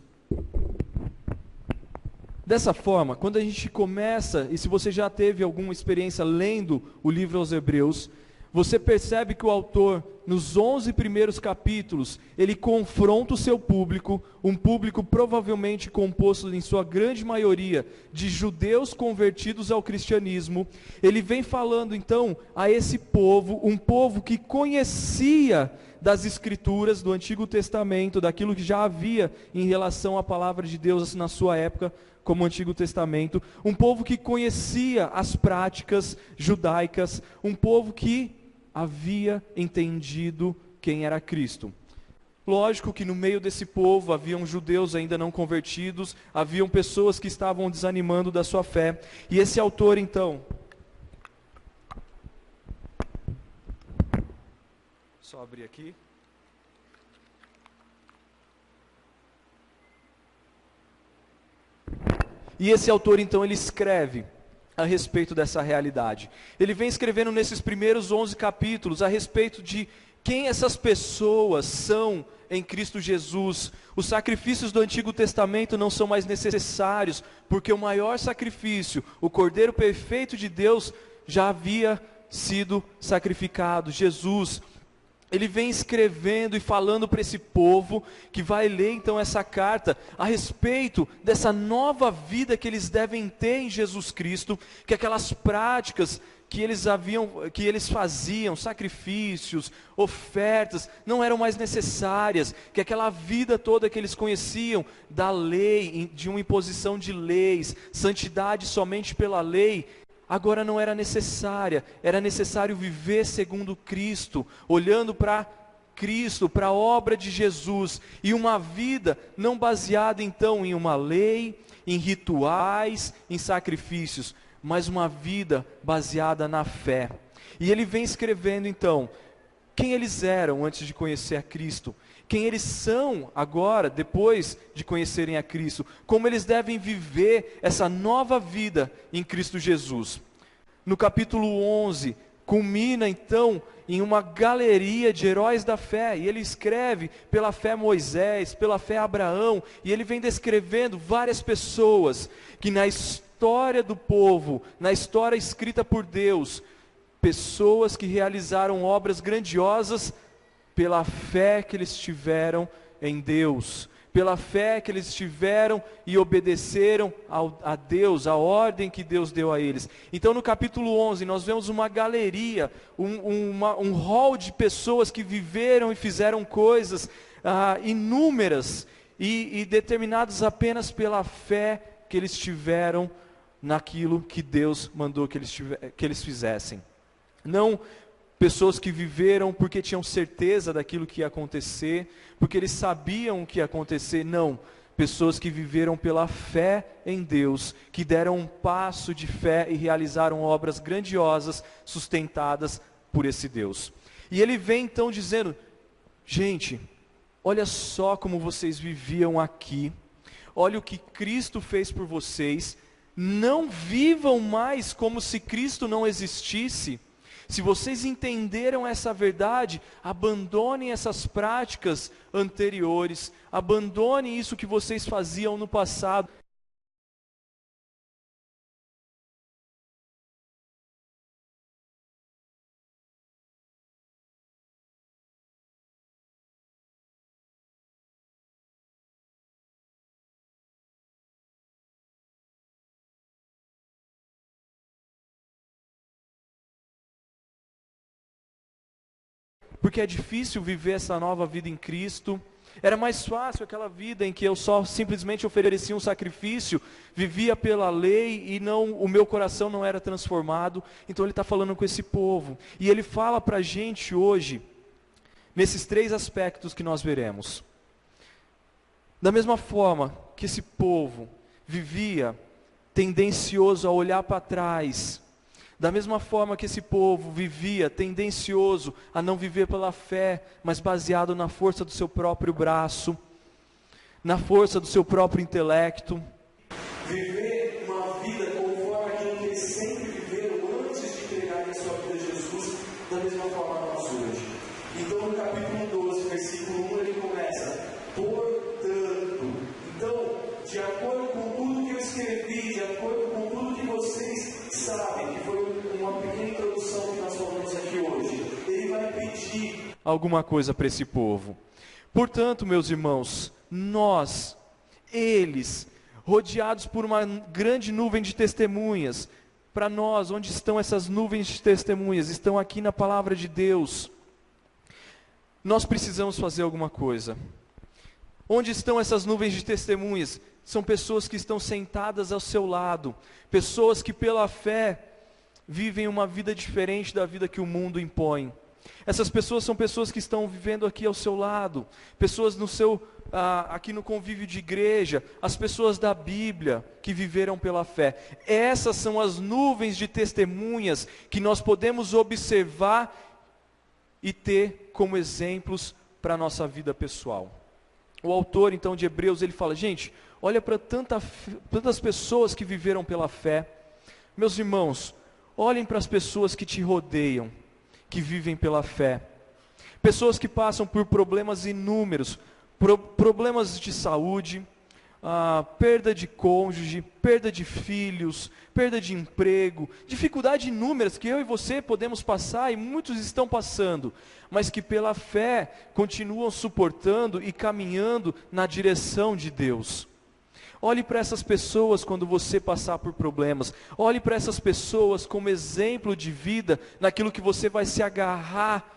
Dessa forma, quando a gente começa, e se você já teve alguma experiência lendo o livro aos Hebreus, você percebe que o autor, nos 11 primeiros capítulos, ele confronta o seu público, um público provavelmente composto em sua grande maioria de judeus convertidos ao cristianismo. Ele vem falando então a esse povo, um povo que conhecia das escrituras do Antigo Testamento, daquilo que já havia em relação à palavra de Deus na sua época, como o Antigo Testamento, um povo que conhecia as práticas judaicas, um povo que havia entendido quem era Cristo. Lógico que no meio desse povo haviam judeus ainda não convertidos, haviam pessoas que estavam desanimando da sua fé, e esse autor então, só abrir aqui. E esse autor então, ele escreve a respeito dessa realidade. Ele vem escrevendo nesses primeiros 11 capítulos a respeito de quem essas pessoas são em Cristo Jesus. Os sacrifícios do Antigo Testamento não são mais necessários, porque o maior sacrifício, o Cordeiro perfeito de Deus, já havia sido sacrificado, Jesus. Ele vem escrevendo e falando para esse povo, que vai ler então essa carta, a respeito dessa nova vida que eles devem ter em Jesus Cristo, que aquelas práticas que eles faziam, sacrifícios, ofertas, não eram mais necessárias, que aquela vida toda que eles conheciam, da lei, de uma imposição de leis, santidade somente pela lei, agora não era necessária, era necessário viver segundo Cristo, olhando para Cristo, para a obra de Jesus, e uma vida não baseada então em uma lei, em rituais, em sacrifícios, mas uma vida baseada na fé. E ele vem escrevendo então, quem eles eram antes de conhecer a Cristo, quem eles são agora, depois de conhecerem a Cristo, como eles devem viver essa nova vida em Cristo Jesus. No capítulo 11, culmina então em uma galeria de heróis da fé, e ele escreve pela fé Moisés, pela fé Abraão, e ele vem descrevendo várias pessoas que na história do povo, na história escrita por Deus, pessoas que realizaram obras grandiosas pela fé que eles tiveram em Deus, pela fé que eles tiveram e obedeceram a Deus, a ordem que Deus deu a eles. Então no capítulo 11 nós vemos uma galeria, um hall de pessoas que viveram e fizeram coisas inúmeras e determinadas apenas pela fé que eles tiveram naquilo que Deus mandou que eles fizessem. Não pessoas que viveram porque tinham certeza daquilo que ia acontecer, porque eles sabiam o que ia acontecer, não. Pessoas que viveram pela fé em Deus, que deram um passo de fé e realizaram obras grandiosas, sustentadas por esse Deus. E ele vem então dizendo, gente, olha só como vocês viviam aqui, olha o que Cristo fez por vocês, não vivam mais como se Cristo não existisse. Se vocês entenderam essa verdade, abandonem essas práticas anteriores, abandonem isso que vocês faziam no passado. porque é difícil viver essa nova vida em Cristo. Era mais fácil aquela vida em que eu só simplesmente oferecia um sacrifício, vivia pela lei e o meu coração não era transformado. Então ele está falando com esse povo. E ele fala para a gente hoje, nesses 3 aspectos que nós veremos. Da mesma forma que esse povo vivia tendencioso a olhar para trás, da mesma forma que esse povo vivia tendencioso a não viver pela fé, mas baseado na força do seu próprio braço, na força do seu próprio intelecto. Viver uma vida conforme aquilo que eles sempre viveram antes de entregarem a sua vida a Jesus, da mesma forma nós hoje. Então no capítulo 12, versículo 1, ele começa: portanto. Então, de acordo com tudo que eu escrevi, de acordo com tudo que vocês sabem, que foi uma pequena introdução que nós falamos aqui hoje, ele vai pedir alguma coisa para esse povo. Portanto, meus irmãos, eles, rodeados por uma grande nuvem de testemunhas, para nós, onde estão essas nuvens de testemunhas? Estão aqui na palavra de Deus. Nós precisamos fazer alguma coisa. Onde estão essas nuvens de testemunhas? São pessoas que estão sentadas ao seu lado, pessoas que pela fé vivem uma vida diferente da vida que o mundo impõe. Essas pessoas são pessoas que estão vivendo aqui ao seu lado, pessoas aqui no convívio de igreja, as pessoas da Bíblia que viveram pela fé. Essas são as nuvens de testemunhas que nós podemos observar e ter como exemplos para a nossa vida pessoal. O autor então de Hebreus, ele fala: gente, olha para tantas pessoas que viveram pela fé. Meus irmãos, olhem para as pessoas que te rodeiam, que vivem pela fé. Pessoas que passam por problemas inúmeros, problemas de saúde, perda de cônjuge, perda de filhos, perda de emprego, dificuldades inúmeras que eu e você podemos passar e muitos estão passando, mas que pela fé continuam suportando e caminhando na direção de Deus. Olhe para essas pessoas quando você passar por problemas. Olhe para essas pessoas como exemplo de vida naquilo que você vai se agarrar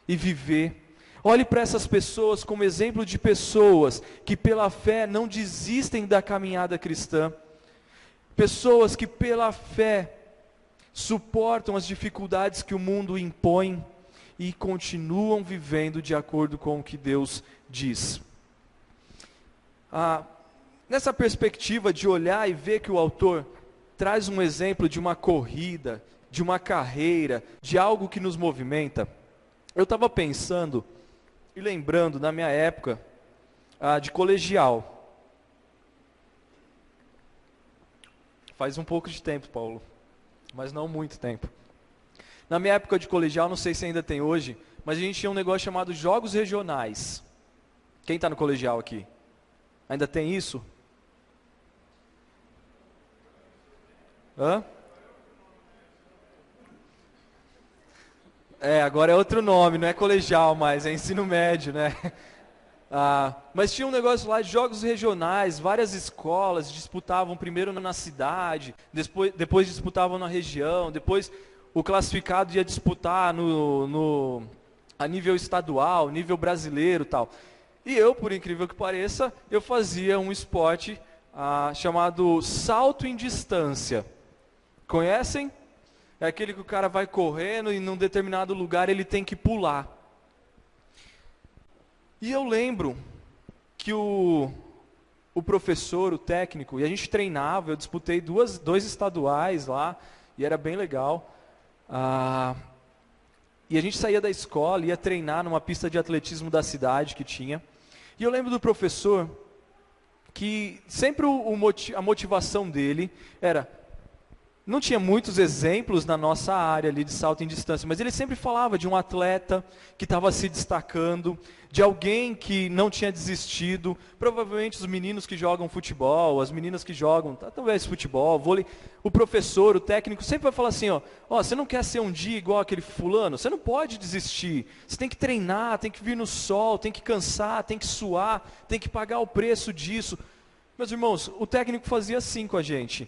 e viver. Olhe para essas pessoas como exemplo de pessoas que pela fé não desistem da caminhada cristã. Pessoas que pela fé suportam as dificuldades que o mundo impõe e continuam vivendo de acordo com o que Deus diz. Nessa perspectiva de olhar e ver que o autor traz um exemplo de uma corrida, de uma carreira, de algo que nos movimenta, eu estava pensando e lembrando na minha época de colegial. Faz um pouco de tempo, Paulo, mas não muito tempo. Na minha época de colegial, não sei se ainda tem hoje, mas a gente tinha um negócio chamado Jogos Regionais. Quem está no colegial aqui? Ainda tem isso? Agora é outro nome, não é colegial mais, é ensino médio, né? Mas tinha um negócio lá de jogos regionais, várias escolas disputavam primeiro na cidade, depois disputavam na região, depois o classificado ia disputar a nível estadual, nível brasileiro e tal. E eu, por incrível que pareça, eu fazia um esporte chamado salto em distância. Conhecem? É aquele que o cara vai correndo e num determinado lugar ele tem que pular. E eu lembro que o professor, o técnico, e a gente treinava, eu disputei dois estaduais lá, e era bem legal. E a gente saía da escola, ia treinar numa pista de atletismo da cidade que tinha. E eu lembro do professor que sempre a motivação dele era... Não tinha muitos exemplos na nossa área ali de salto em distância, mas ele sempre falava de um atleta que estava se destacando, de alguém que não tinha desistido, provavelmente os meninos que jogam futebol, as meninas que jogam, talvez futebol, vôlei. O professor, o técnico, sempre vai falar assim, você não quer ser um dia igual aquele fulano? Você não pode desistir, você tem que treinar, tem que vir no sol, tem que cansar, tem que suar, tem que pagar o preço disso. Meus irmãos, o técnico fazia assim com a gente.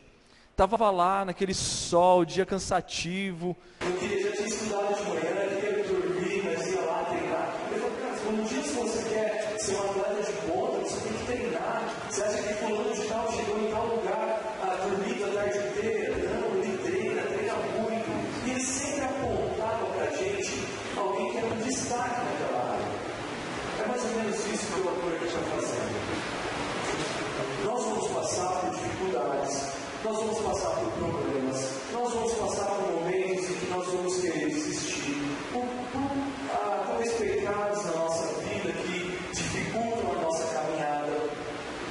Estava lá naquele sol, dia cansativo. Eu já tinha estudado de manhã, queria dormir, mas ia lá treinar. ser um atleta de ponta, você tem que treinar. Você acha que fulano de tal chegou em tal lugar, dormindo a tarde inteira? Não, ele treina muito. E ele sempre apontava para a gente alguém que era um destaque naquela área. É mais ou menos isso que o autor aqui está fazendo. Nós vamos passar por dificuldades, nós vamos passar por problemas, nós vamos passar por momentos em que nós vamos querer desistir, talvez pecados na nossa vida que dificultam a nossa caminhada.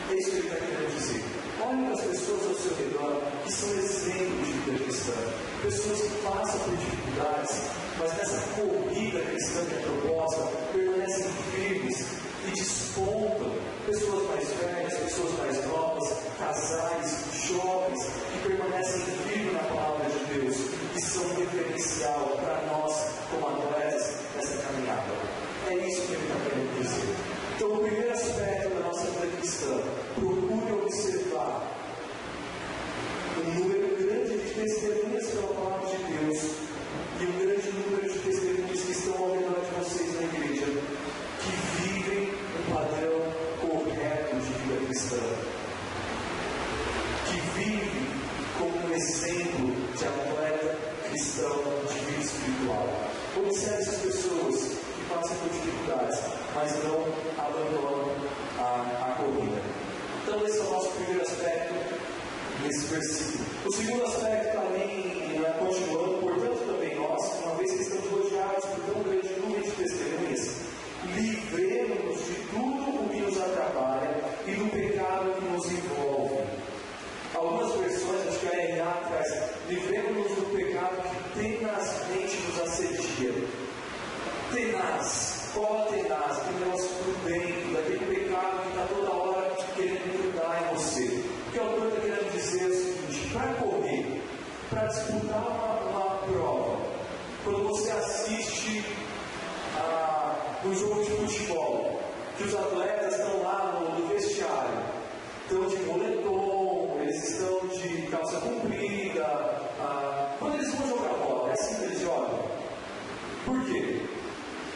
É isso que ele está querendo dizer. Olhe para as pessoas ao seu redor que são exemplos de vida cristã, pessoas que passam por dificuldades, mas nessa corrida cristã que é proposta, permanecem firmes e despontam. Pessoas mais velhas, pessoas mais novas, casais, jovens, que permanecem firmes na palavra de Deus, que são referencial para nós, como atletas, nessa caminhada. É isso que ele está querendo dizer. Então, o primeiro aspecto da nossa vida cristã, procure observar um número grande de testemunhas pela palavra de Deus e um grande número de testemunhas que estão ao redor de vocês na igreja, que vivem um padrão correto de vida cristã, que vivem como um exemplo de atleta cristão de vida espiritual. Observe essas pessoas que passam por dificuldades, mas não abandonam a corrida. Então esse é o nosso primeiro aspecto nesse versículo. O segundo aspecto também, continuando, portanto também nós, uma vez que estamos rodeados por tão grande número de testemunhas, livremos-nos de tudo o que nos atrapalha e do pecado que nos envolve. Algumas versões, acho que a RA traz, livremos-nos do pecado que tenazmente nos assedia. Tenaz, qual é tenaz? Aquele negócio por dentro, daquele pecado que está toda hora querendo grudar em você. O que o autor está querendo dizer é o seguinte: para correr, para disputar uma prova, quando você assiste um jogo de futebol, que os atletas estão lá no vestiário, estão de moletom, eles estão de calça comprida, quando eles vão jogar bola, é assim que eles jogam. Por quê?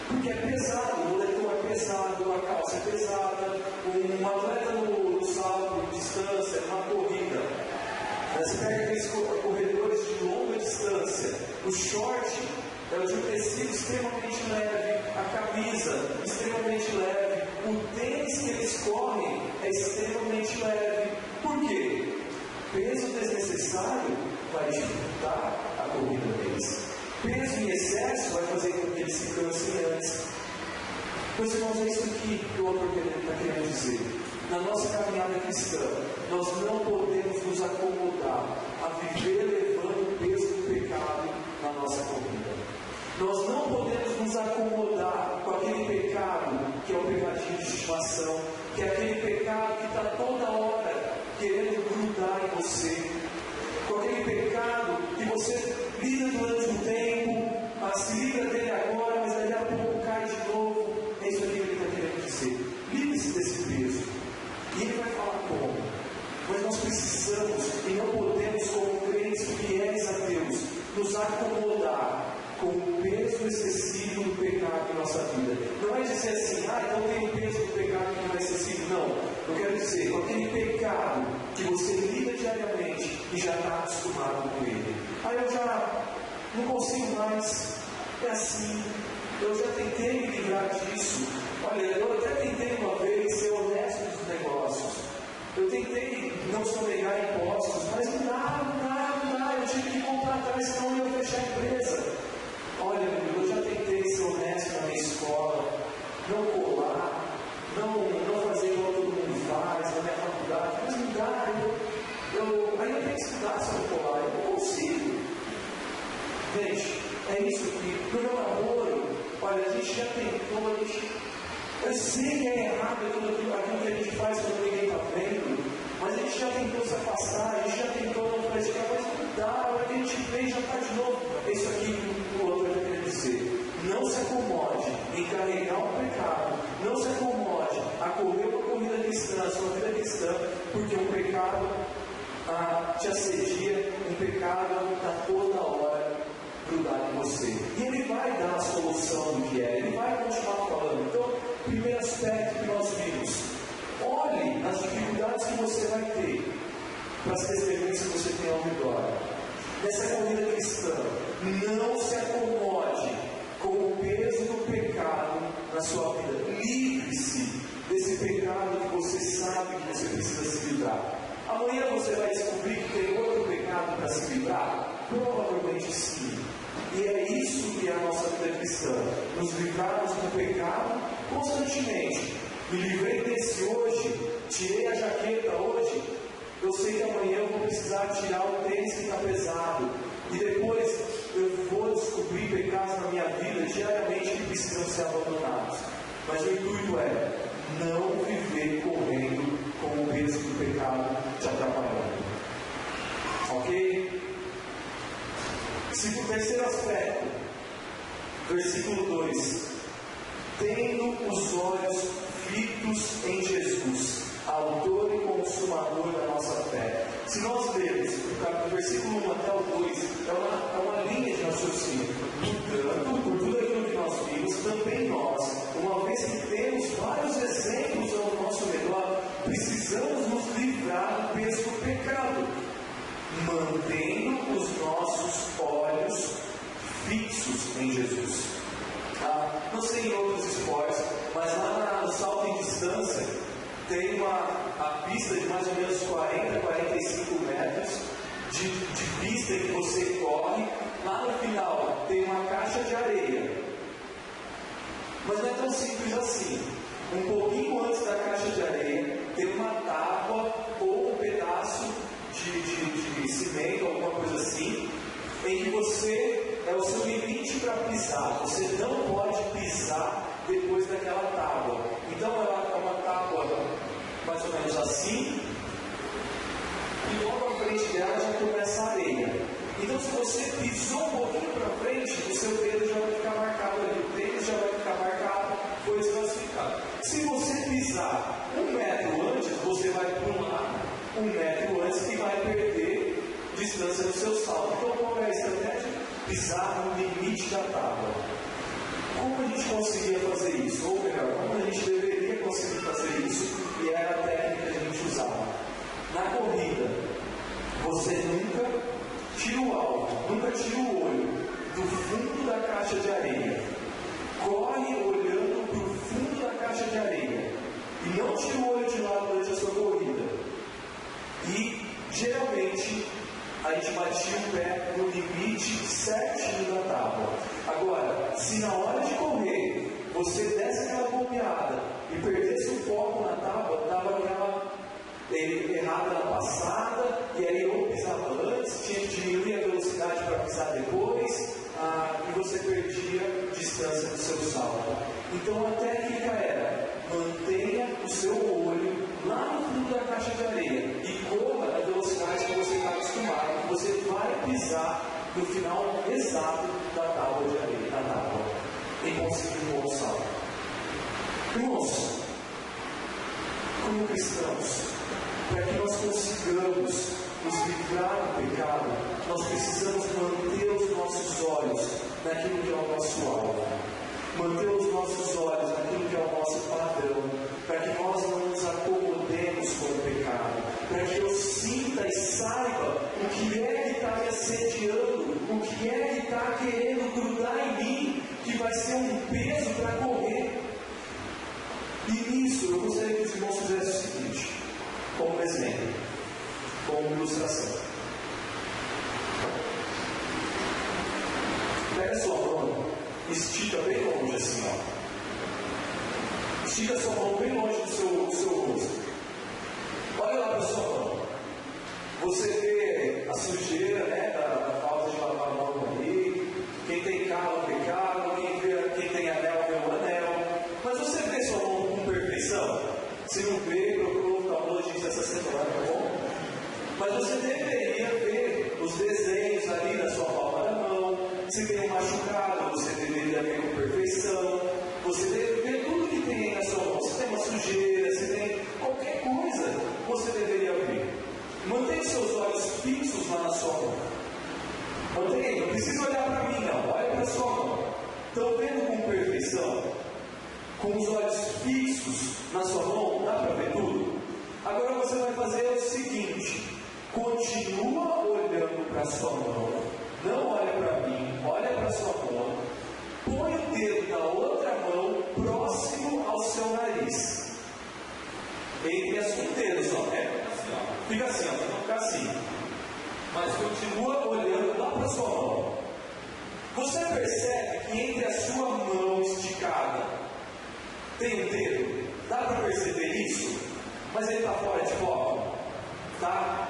Porque é pesado, o moletom é pesado, a calça é pesada, um atleta no salto, distância, numa corrida, você pega aqueles corredores de longa distância, o short é de um tecido extremamente leve, a camisa extremamente leve, o tênis que eles correm é extremamente leve. Por quê? Peso desnecessário vai dificultar a corrida deles. Peso em excesso vai fazer com que eles se cansem antes. Pois, irmãos, é isso que o autor está querendo dizer. Na nossa caminhada cristã, nós não podemos nos acomodar a viver levando o peso do pecado na nossa corrida. Nós não podemos nos acomodar com aquele pecado que é o pecadinho de estimação, que é aquele pecado que está toda hora querendo grudar em você, com aquele pecado que você lida durante um tempo, se livra dele agora, mas daqui a pouco cai de novo. É isso aqui que ele está querendo dizer. Livre-se desse peso. E ele vai falar como. Mas nós precisamos e não podemos, como crentes fiéis a Deus, nos acomodar com o peso excessivo do pecado em nossa vida. Não é dizer assim, então tem o peso do pecado que não é excessivo. Não. Eu quero dizer, com aquele pecado que você lida diariamente e já está acostumado com ele. Eu já não consigo mais. É assim. Eu já tentei me livrar disso. Olha, eu até tentei uma vez ser honesto nos negócios. Eu tentei não sonegar impostos, mas não dá. Eu tive que contratar, senão eu ia fechar a empresa. Olha, eu já tentei ser honesto na minha escola, não colar, não fazer igual todo mundo faz, na minha faculdade, mas não dá. Eu ainda tenho que estudar se eu colar, eu não consigo. Gente, é isso aqui. No meu namoro, olha, a gente já tentou, eu sei que é errado aquilo que a gente faz quando ninguém está vendo, mas a gente já tentou se afastar, a gente já tentou não praticar, mas não dá, a hora que a gente vem já está de novo. É isso aqui que o outro vai querer dizer. Não se acomode em carregar um pecado, não se acomode a correr uma corrida cristã, a sua vida cristã, porque um pecado te assedia, um pecado está toda hora grudado em você. E ele vai dar a solução do que é, ele vai continuar falando. Então, primeiro aspecto que nós vimos. Olhe as dificuldades que você vai ter para as testemunhas que você tem ao redor. Nessa corrida cristã, não se acomode com o peso do pecado na sua vida. Livre-se desse pecado que você sabe que você precisa se livrar. Amanhã você vai descobrir que tem outro pecado para se livrar? Provavelmente sim. E é isso que é a nossa vida cristã. Nos livrarmos do pecado constantemente. Me livrei desse hoje, tirei a jaqueta hoje. Eu sei que amanhã eu vou precisar tirar o tênis que está pesado. E depois eu vou descobrir pecados na minha vida diariamente que precisam ser abandonados. Mas o intuito é não viver correndo com o peso do pecado te atrapalhando. Ok? Terceiro aspecto, versículo 2: tendo os olhos fitos em Jesus, autor e consumador da nossa fé. Se nós lermos do versículo 1 até o 2, é uma linha de raciocínio. Portanto, por tudo aquilo que nós vimos, também nós, uma vez que temos vários exemplos ao nosso redor, precisamos nos livrar do peso do pecado, mantendo os nossos olhos fixos em Jesus. Não sei em outros esportes, mas lá no salto em distância tem a pista de mais ou menos 40, 45 metros de pista que você corre. Lá no final tem uma caixa de areia, mas não é tão simples assim. Um pouquinho antes da caixa de areia tem uma tábua ou um pedaço de cimento, alguma coisa assim, em que você é o seu limite para pisar. Você não pode pisar depois daquela tábua. Então ela é uma tábua mais ou menos assim, e logo à frente dela já começa a areia. Então se você pisou um pouquinho para frente, o seu dedo já vai ficar marcado ali, o dedo já vai ficar marcado, foi desclassificado. Se você pisar 1 metro antes, você vai pular 1 metro antes e vai perder distância do seu salto. Então qual é a estratégia? Pisar no limite da tábua. Como a gente conseguia fazer isso? Ou melhor, como a gente deveria conseguir fazer isso? E era a técnica que a gente usava. Na corrida, você nunca tira o alvo, nunca tira o olho do fundo da caixa de areia. Corre olhando para o fundo da caixa de areia. E não tira o olho de lado durante a sua corrida. E, geralmente, a gente batia o pé no limite certinho da tábua. Agora, se na hora de correr, você desse aquela golpeada e perdesse o foco na tábua, dava aquela errada na passada, e aí ou pisava antes, tinha que diminuir a velocidade para pisar depois, e você perdia distância do seu salto. Então a técnica era: mantenha o seu olho lá no fundo da caixa de areia e corra a velocidade que você está acostumado, que você vai pisar no final exato da tábua de areia, da tábua, e conseguir um bom salto. Irmãos, como cristãos, para que nós consigamos nos livrar do pecado, nós precisamos manter os nossos olhos naquilo que é o nosso alvo, manter os nossos olhos naquilo que é o nosso padrão, para que nós não nos acomodemos com o pecado, para que eu sinta e saiba o que é que está me assediando, o que é que está querendo grudar em mim, que vai ser um peso para correr. E nisso eu gostaria que os irmãos fizessem o seguinte, como exemplo, como ilustração. Pega a sua mão, estica bem longe assim, ó. Estica a sua mão bem longe do seu rosto. Olha lá para a sua mão. Você vê a sujeira, né, da falta de lavar a mão ali. Quem tem carro vê carro, quem tem anel vê o anel. Mas você vê sua mão com perfeição? Se não vê, procura o oftalmologista essa semana, tá bom? Mas você deveria ver os desenhos ali na sua palma da mão. Se tem um machucado, você deveria ver com perfeição. Você deve ver tudo que tem aí na sua mão. Se tem uma sujeira, se tem qualquer coisa, você deveria ver. Mantenha seus olhos fixos lá na sua mão. Mantenha, não precisa olhar para mim não, olha para a sua mão. Estão vendo com perfeição? Com os olhos olha para a sua mão, põe o dedo na outra mão próximo ao seu nariz. Entre as um dedo só, né? Fica assim, ó, não fica assim. Mas continua olhando lá para a sua mão. Você percebe que entre a sua mão esticada tem um dedo? Dá para perceber isso? Mas ele está fora de foco? Tá?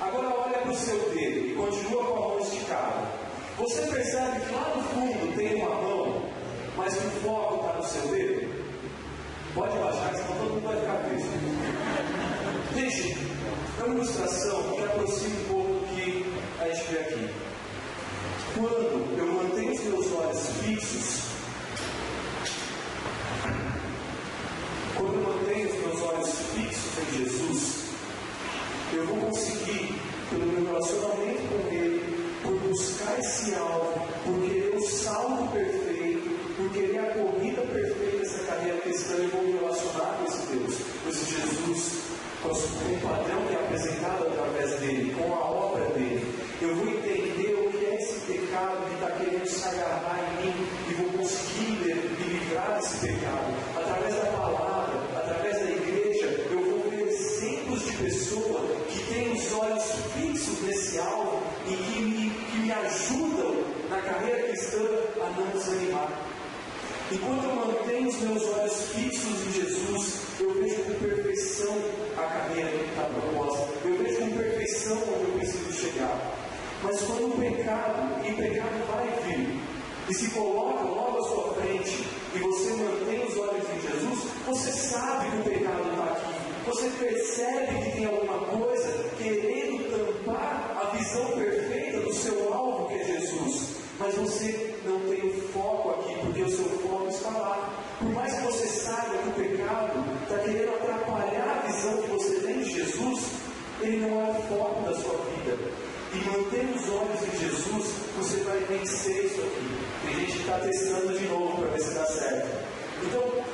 Agora olha para o seu dedo e continua com a mão esticada. Você percebe que lá no fundo tem uma mão, mas o foco está no seu dedo? Pode baixar, senão todo mundo vai ficar triste. Gente, é uma ilustração que aproxima um pouco do que a gente vê aqui. Quando eu mantenho os meus olhos fixos, em Jesus, eu vou conseguir, pelo meu relacionamento com Ele, por buscar esse alvo, por querer o salvo perfeito, por querer a corrida perfeita, essa carreira cristã, eu vou me relacionar com esse Deus, com esse Jesus, com o padrão que é apresentado através dele, com a obra dele. Eu vou entender o que é esse pecado que está querendo se agarrar em mim e vou conseguir me livrar desse pecado. Através da palavra, através da igreja, eu vou ver exemplos de pessoas que têm os olhos fixos nesse alvo e que me ajudam na carreira cristã a não desanimar. Enquanto eu mantenho os meus olhos fixos em Jesus, eu vejo com perfeição a carreira que está proposta. Eu vejo com perfeição onde eu preciso chegar. Mas quando o pecado vai vir e se coloca logo à sua frente, e você mantém os olhos em Jesus, você sabe que o pecado está aqui. Você percebe que tem alguma coisa querendo tampar a visão perfeita do seu alvo, que é Jesus. Mas você não tem o foco aqui, porque o seu foco está lá. Por mais que você saiba que o pecado está querendo atrapalhar a visão que você tem de Jesus, ele não é o foco da sua vida. E mantendo os olhos em Jesus, você vai vencer isso aqui. Tem gente que está testando de novo para ver se dá certo. Então,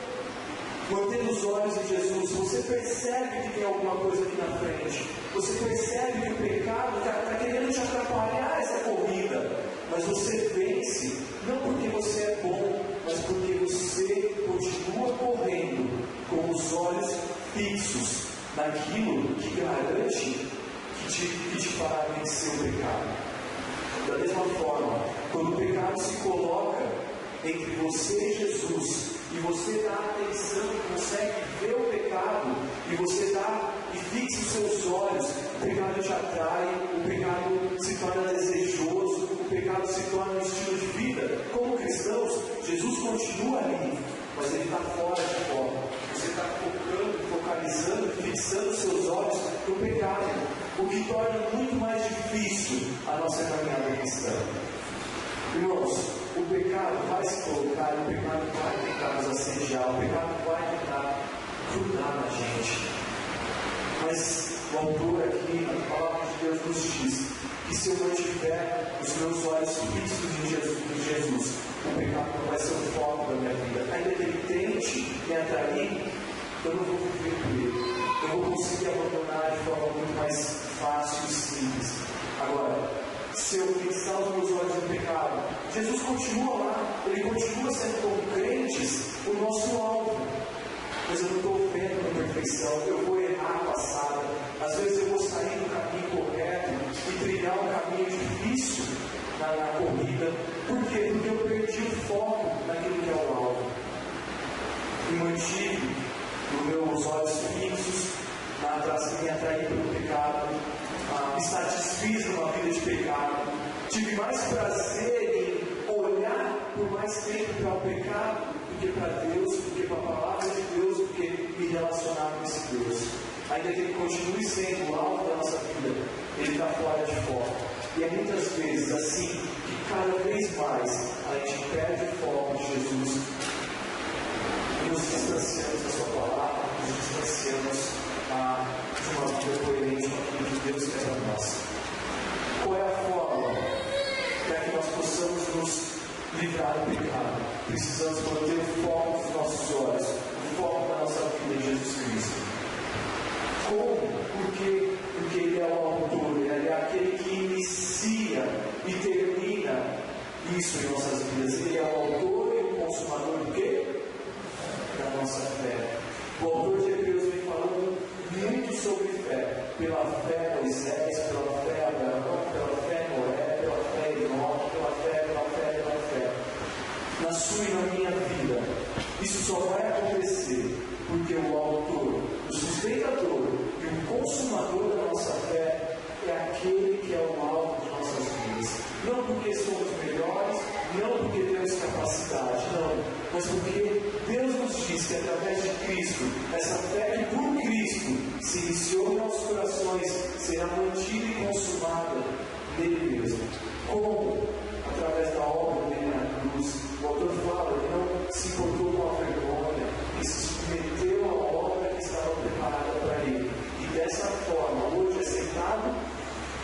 mantendo os olhos em Jesus, você percebe que tem alguma coisa aqui na frente. Você percebe que o pecado está querendo te atrapalhar essa corrida. Mas você vence, não porque você é bom, mas porque você continua correndo com os olhos fixos naquilo que garante que te fará vencer o pecado. Da mesma forma, quando o pecado se coloca entre você e Jesus, e você dá atenção e consegue ver o pecado, e você dá e fixa os seus olhos, o pecado te atrai, o pecado se torna desejoso, o pecado se torna um estilo de vida. Como cristãos, Jesus continua ali, mas ele está fora de foco. Você está focalizando, fixando seus olhos no pecado, o que torna muito mais difícil a nossa caminhada cristã. Irmãos, o pecado vai se colocar, o pecado vai tentar nos assediar, o pecado vai tentar grudar na gente. Mas o autor aqui, a palavra de Deus nos diz que se eu mantiver os meus olhos fixos em Jesus, o pecado não vai ser o foco da minha vida. Ainda que ele tente me atrair, eu não vou viver por ele. Eu vou conseguir abandonar de forma muito mais fácil e simples. Agora, se eu fixar os meus olhos no pecado, Jesus continua lá, ele continua sendo como crentes o nosso alvo. Mas eu não estou vendo a perfeição, eu vou errar a passada. Às vezes eu vou sair do caminho correto e trilhar um caminho difícil na corrida. Por quê? Porque eu perdi o foco naquilo que é o alvo. E mantive os meus olhos fixos me atrair pelo pecado, me satisfiz numa vida de pecado, tive mais prazer em olhar por mais tempo para o pecado do que para Deus, do que para a palavra de Deus, do que me relacionar com esse Deus. Ainda que ele continue sendo o alvo da nossa vida, ele está fora de foco. E é muitas vezes assim que cada vez mais a gente perde o foco de Jesus e nos distanciamos da sua palavra, nos distanciamos de uma vida coerente com aquilo que Deus quer para nós. Qual é a forma para que nós possamos nos livrar do pecado? Precisamos manter o foco dos nossos olhos, o foco da nossa vida em Jesus Cristo. Como? Porque Ele é o autor, Ele é aquele que inicia e termina isso em nossas vidas. Ele é o autor e o consumador do quê? Da nossa fé. O autor de Hebreus vem falando muito sobre fé. Pela fé Moisés, pela fé Abraão, pela fé Noé, pela fé Enoque, pela fé. Na sua e na minha vida, isso só vai acontecer porque o autor, o sustentador e o consumador da nossa fé é aquele que é o alvo de nossas vidas. Não porque somos melhores, não porque temos capacidade, não, mas porque Deus nos diz que através de Cristo, essa fé que por Cristo se iniciou em nossos corações, será mantida e consumada nele mesmo. Como? Através da obra dele na cruz. O autor fala, ele não se importou com a vergonha, ele se submeteu à obra que estava preparada para ele. E dessa forma, hoje é sentado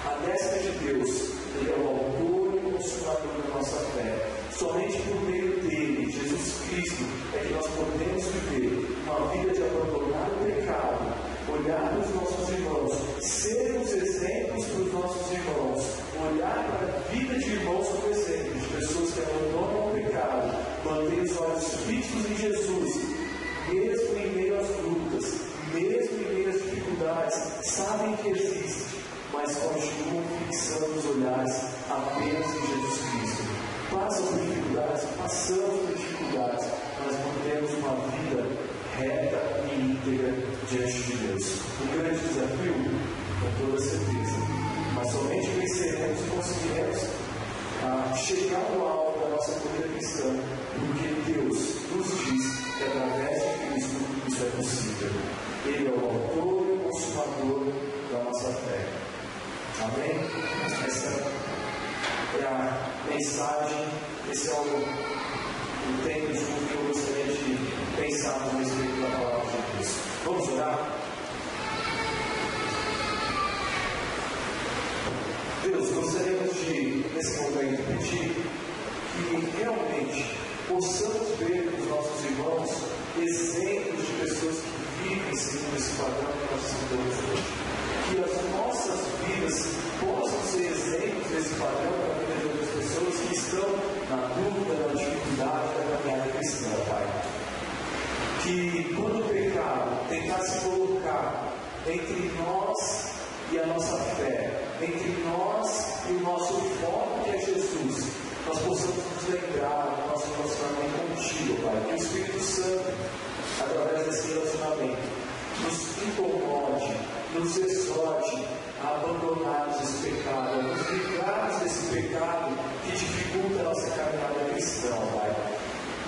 à destra de Deus. Ele é o autor e consumador da nossa fé. Somente por meio dele, Jesus Cristo, é que nós podemos viver uma vida de abandonar o pecado, olhar para os nossos irmãos, sermos exemplos para os nossos irmãos, olhar para a vida de irmãos como exemplo, de pessoas que abandonam o pecado, mantêm os olhos fixos em Jesus, mesmo em meio às lutas, mesmo em meio às dificuldades, sabem que existe, mas continuam fixando os olhares apenas em Jesus Cristo. Passam por dificuldades, passamos por dificuldades, mas mantemos uma vida reta e íntegra diante de Deus. Um grande desafio, com toda certeza, mas somente venceremos e conseguiremos chegar no alvo da nossa corrida cristã, porque Deus nos diz que através de Cristo isso é possível. Ele é o autor e o consumador da nossa fé. Amém? Essa é a mensagem, esse é o tempo de culto que eu gostaria de pensar a respeito da palavra de Deus. Vamos orar? Deus, gostaríamos de, nesse momento, pedir que realmente possamos ver nos nossos irmãos exemplos de pessoas que vivem segundo esse padrão que nós estudamos hoje. Que as nossas vidas possam ser exemplos desse padrão para a vida de outras pessoas que estão na dúvida, na dificuldade da caminhada cristã, Pai. Que quando o pecado tentar se colocar entre nós e a nossa fé, entre nós e o nosso foco que é Jesus, nós possamos nos lembrar do nosso relacionamento contigo, Pai. Que o Espírito Santo, através desse relacionamento, nos incomode, nos exorte a abandonarmos esse pecado, a nos livrarmos desse pecado que dificulta a nossa caminhada cristã, Pai.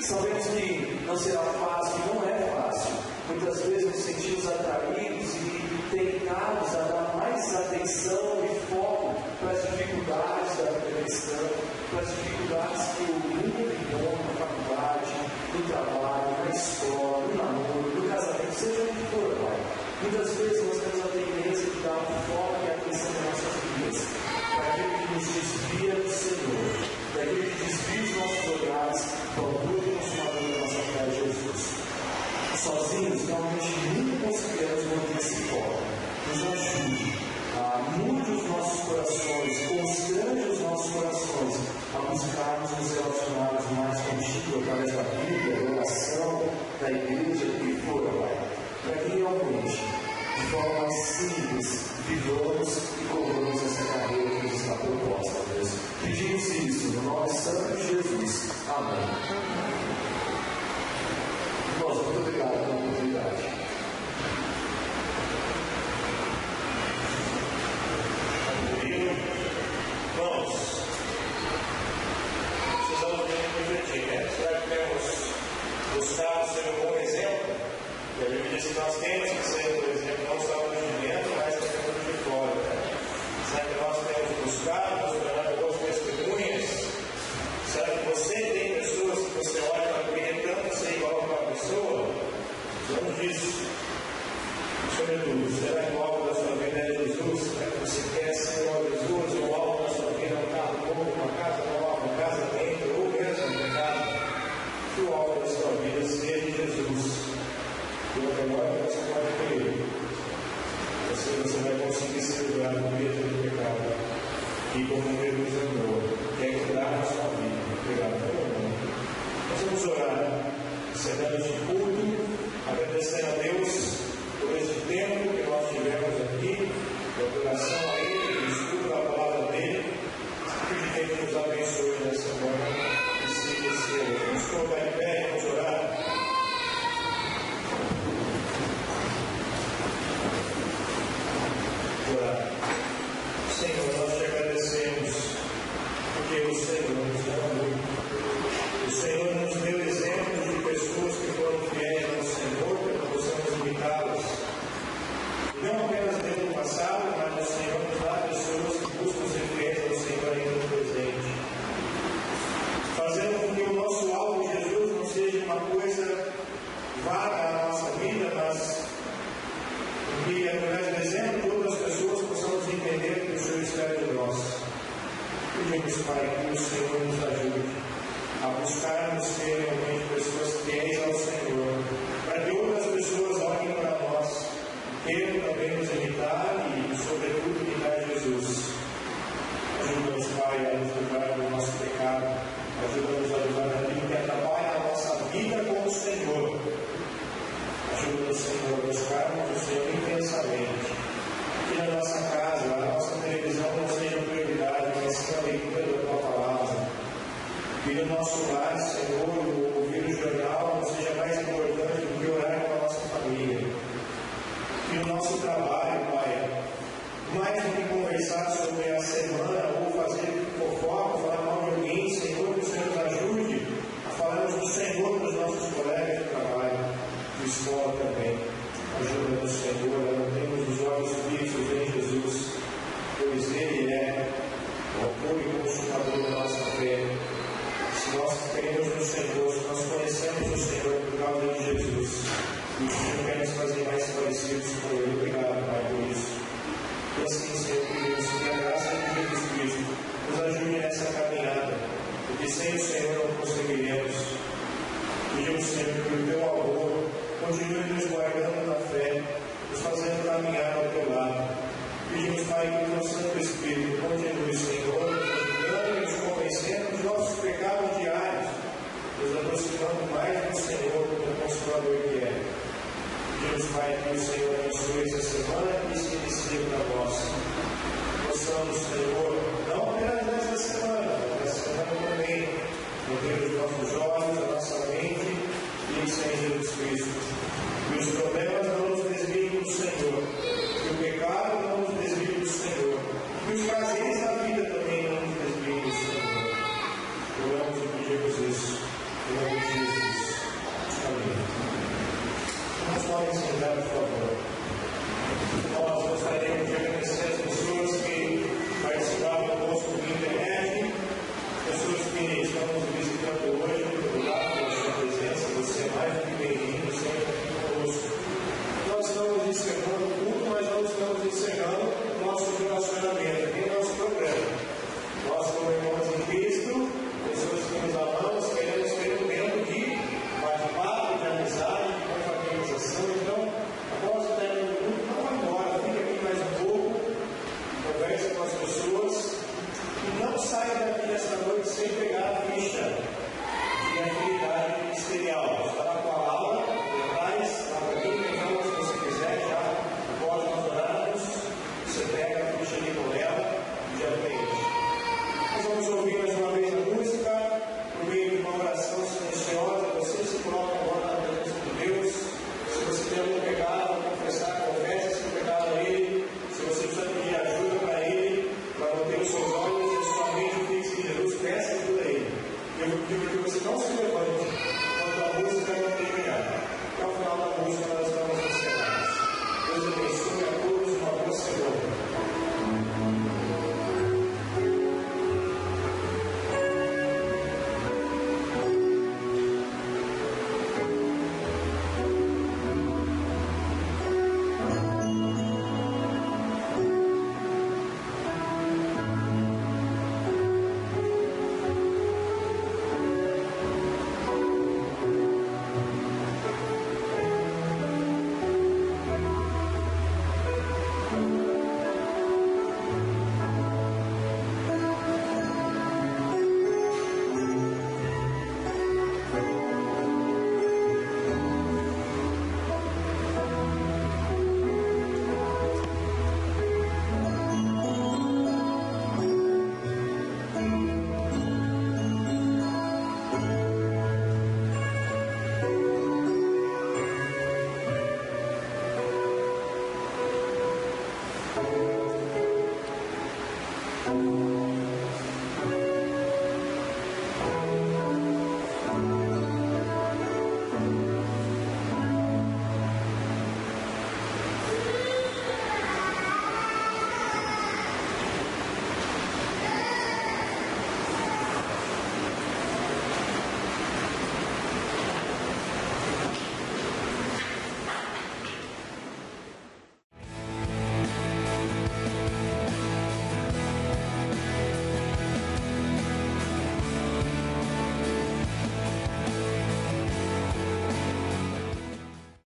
Sabemos que não será fácil, não é fácil. Muitas vezes nos sentimos atraídos e tentados a dar mais atenção e foco para as dificuldades da vida cristã, para as dificuldades que o mundo impõe na faculdade, no trabalho, na escola, no namoro, no casamento, seja o que for, Pai. Muitas vezes nós temos a tendência de dar um foco e atenção nas nossas vidas, para aquilo que nos desvia do Senhor, para aquilo que desvia os nossos olhares para o autor e consumador da nossa fé, Jesus. Sozinhos, realmente nunca conseguiremos manter esse foco. Nos ajude, mude os nossos corações, constrange os nossos corações a buscarmos nos relacionarmos mais contigo através da Bíblia, da oração, da igreja, do que for, Pai. Para que realmente, de forma mais simples, vivamos e corramos essa carreira que nos está proposta, Deus. Pedimos isso no nome santo de Jesus. Amém. Irmãos, muito obrigado pela oportunidade. Irmãos, precisamos refletir, né? Será que temos buscado ser um bom exemplo? E a Bíblia diz que nós temos que ser, por exemplo, não só de dentro, mas também de fora. Né? Será que nós temos buscado, nos tornando boas testemunhas? Será que você tem pessoas que você olha para querer tanto ser igual a uma pessoa? Vamos disso. Sobretudo, será que o alvo da sua vida é Jesus? Será que você quer ser igual a Jesus? Ou o alvo da sua vida é um carro novo, uma casa nova, um casamento, ou mesmo um pecado? Que o alvo da sua vida seja Jesus. E agora você pode crer. Você vai conseguir se livrar do medo do pecado. E como Deus nos amou, quer cuidar da sua vida. encerrando este culto, agradecendo a Deus por este tempo que nós tivemos aqui, de adoração a Ele, de estudo da palavra dEle, que Ele nos abençoe nessa manhã e siga esse ano. Vamos colocar em pé, vamos orar. Senhor, nós te agradecemos, porque o Senhor nos ama muito. O Senhor nos deu exemplos de pessoas que foram fiéis ao Senhor, para que possamos imitá-las. E não apenas dentro do passado, mas o Senhor nos dá pessoas que buscam ser fiéis ao Senhor ainda no presente. Fazendo com que o nosso alvo, Jesus, não seja uma coisa vaga na nossa vida, mas que, através do exemplo, todas as pessoas possamos entender que o Senhor espera de nós. Pedimos, Pai, que o Senhor nos ajude a buscarmos ser realmente pessoas fiéis ao Senhor, para que outras pessoas olhem para nós, queiram também nos imitar e, sobretudo, imitar Jesus. Ajuda-nos, Pai, a nos livrar do nosso pecado, ajuda-nos a livrar daquilo que atrapalha a nossa vida com o Senhor. Ajuda-nos, Senhor, a buscarmos o Senhor intensamente. Que na nossa casa, a nossa televisão não seja prioridade, mas sim a leitura da Tua Palavra. Que no nosso lar, Senhor, ouvir o jornal não seja mais importante do que orar com a nossa família. Que no nosso trabalho, Pai, mais do que conversar sobre a semana ou fazer fofoca, falar mal de alguém, Senhor, que o Senhor nos ajude a falarmos do Senhor para os nossos colegas de trabalho, de escola também. Ajuda-nos, Senhor, a não termos os olhos fixos em Jesus, pois Ele é o autor e consumador da nossa fé. Se nós cremos no Senhor, se nós conhecemos o Senhor por causa de Jesus, e o Senhor quer nos fazer mais parecidos com Ele. Obrigado, Pai, por isso. E assim, Senhor, pedimos que a graça de Jesus Cristo nos ajude nessa caminhada, porque sem o Senhor não conseguiremos. Pedimos, Senhor, que o Teu amor continue nos guardando na fé, nos fazendo caminhar ao Teu lado. Pedimos, Pai, que o Teu Santo Espírito continue, Senhor, nos ajudando e nos convencendo dos nossos pecados diários, nos aproximando mais do Senhor, do Consolador que é. Pedimos, Pai, que o Senhor abençoe essa semana e se inicie para nós. Possamos, Senhor, não apenas nessa semana, mas nessa semana também, manter os nossos olhos, a nossa mente e sem Jesus Cristo. Que os problemas não nos desviem do Senhor, que o pecado não nos desvie do Senhor, que os prazeres da vida também não nos desviem do Senhor. Oramos e pedimos isso. Em nome de Jesus. Amém. Nós podemos sentar, por favor. Nós gostaríamos de agradecer as pessoas que participaram conosco via internet, pessoas que estão nos visitando hoje. Muito obrigado pela sua presença. Você é mais do que bem-vindo sempre aqui conosco. Nós estamos encerrando o culto, mas não estamos encerrando o nosso relacionamento aqui no nosso programa. Nós, como irmãos em Cristo, pessoas que nos amamos, queremos ter um tempo de bate-papo, de amizade, de confraternização. Então, após o término do culto, não vá embora, fique aqui mais um pouco, converse com as pessoas e não saia daqui esta noite sem pegar a ficha de atividade ministerial. Está lá com a aula, atrás, lá para quem então, se você quiser, já após nós orarmos, você pega a ficha ali com ela e já aprende. Nós vamos ouvir mais uma vez a música, por meio de uma oração silenciosa. Você se coloca agora na presença de Deus. Se você tem algum pecado, confessar, confesse esse pecado a Ele. Se você precisa pedir ajuda para Ele, para manter os seus olhos e sua mente fixos em Jesus, peça ajuda a Ele. Eu vou pedir que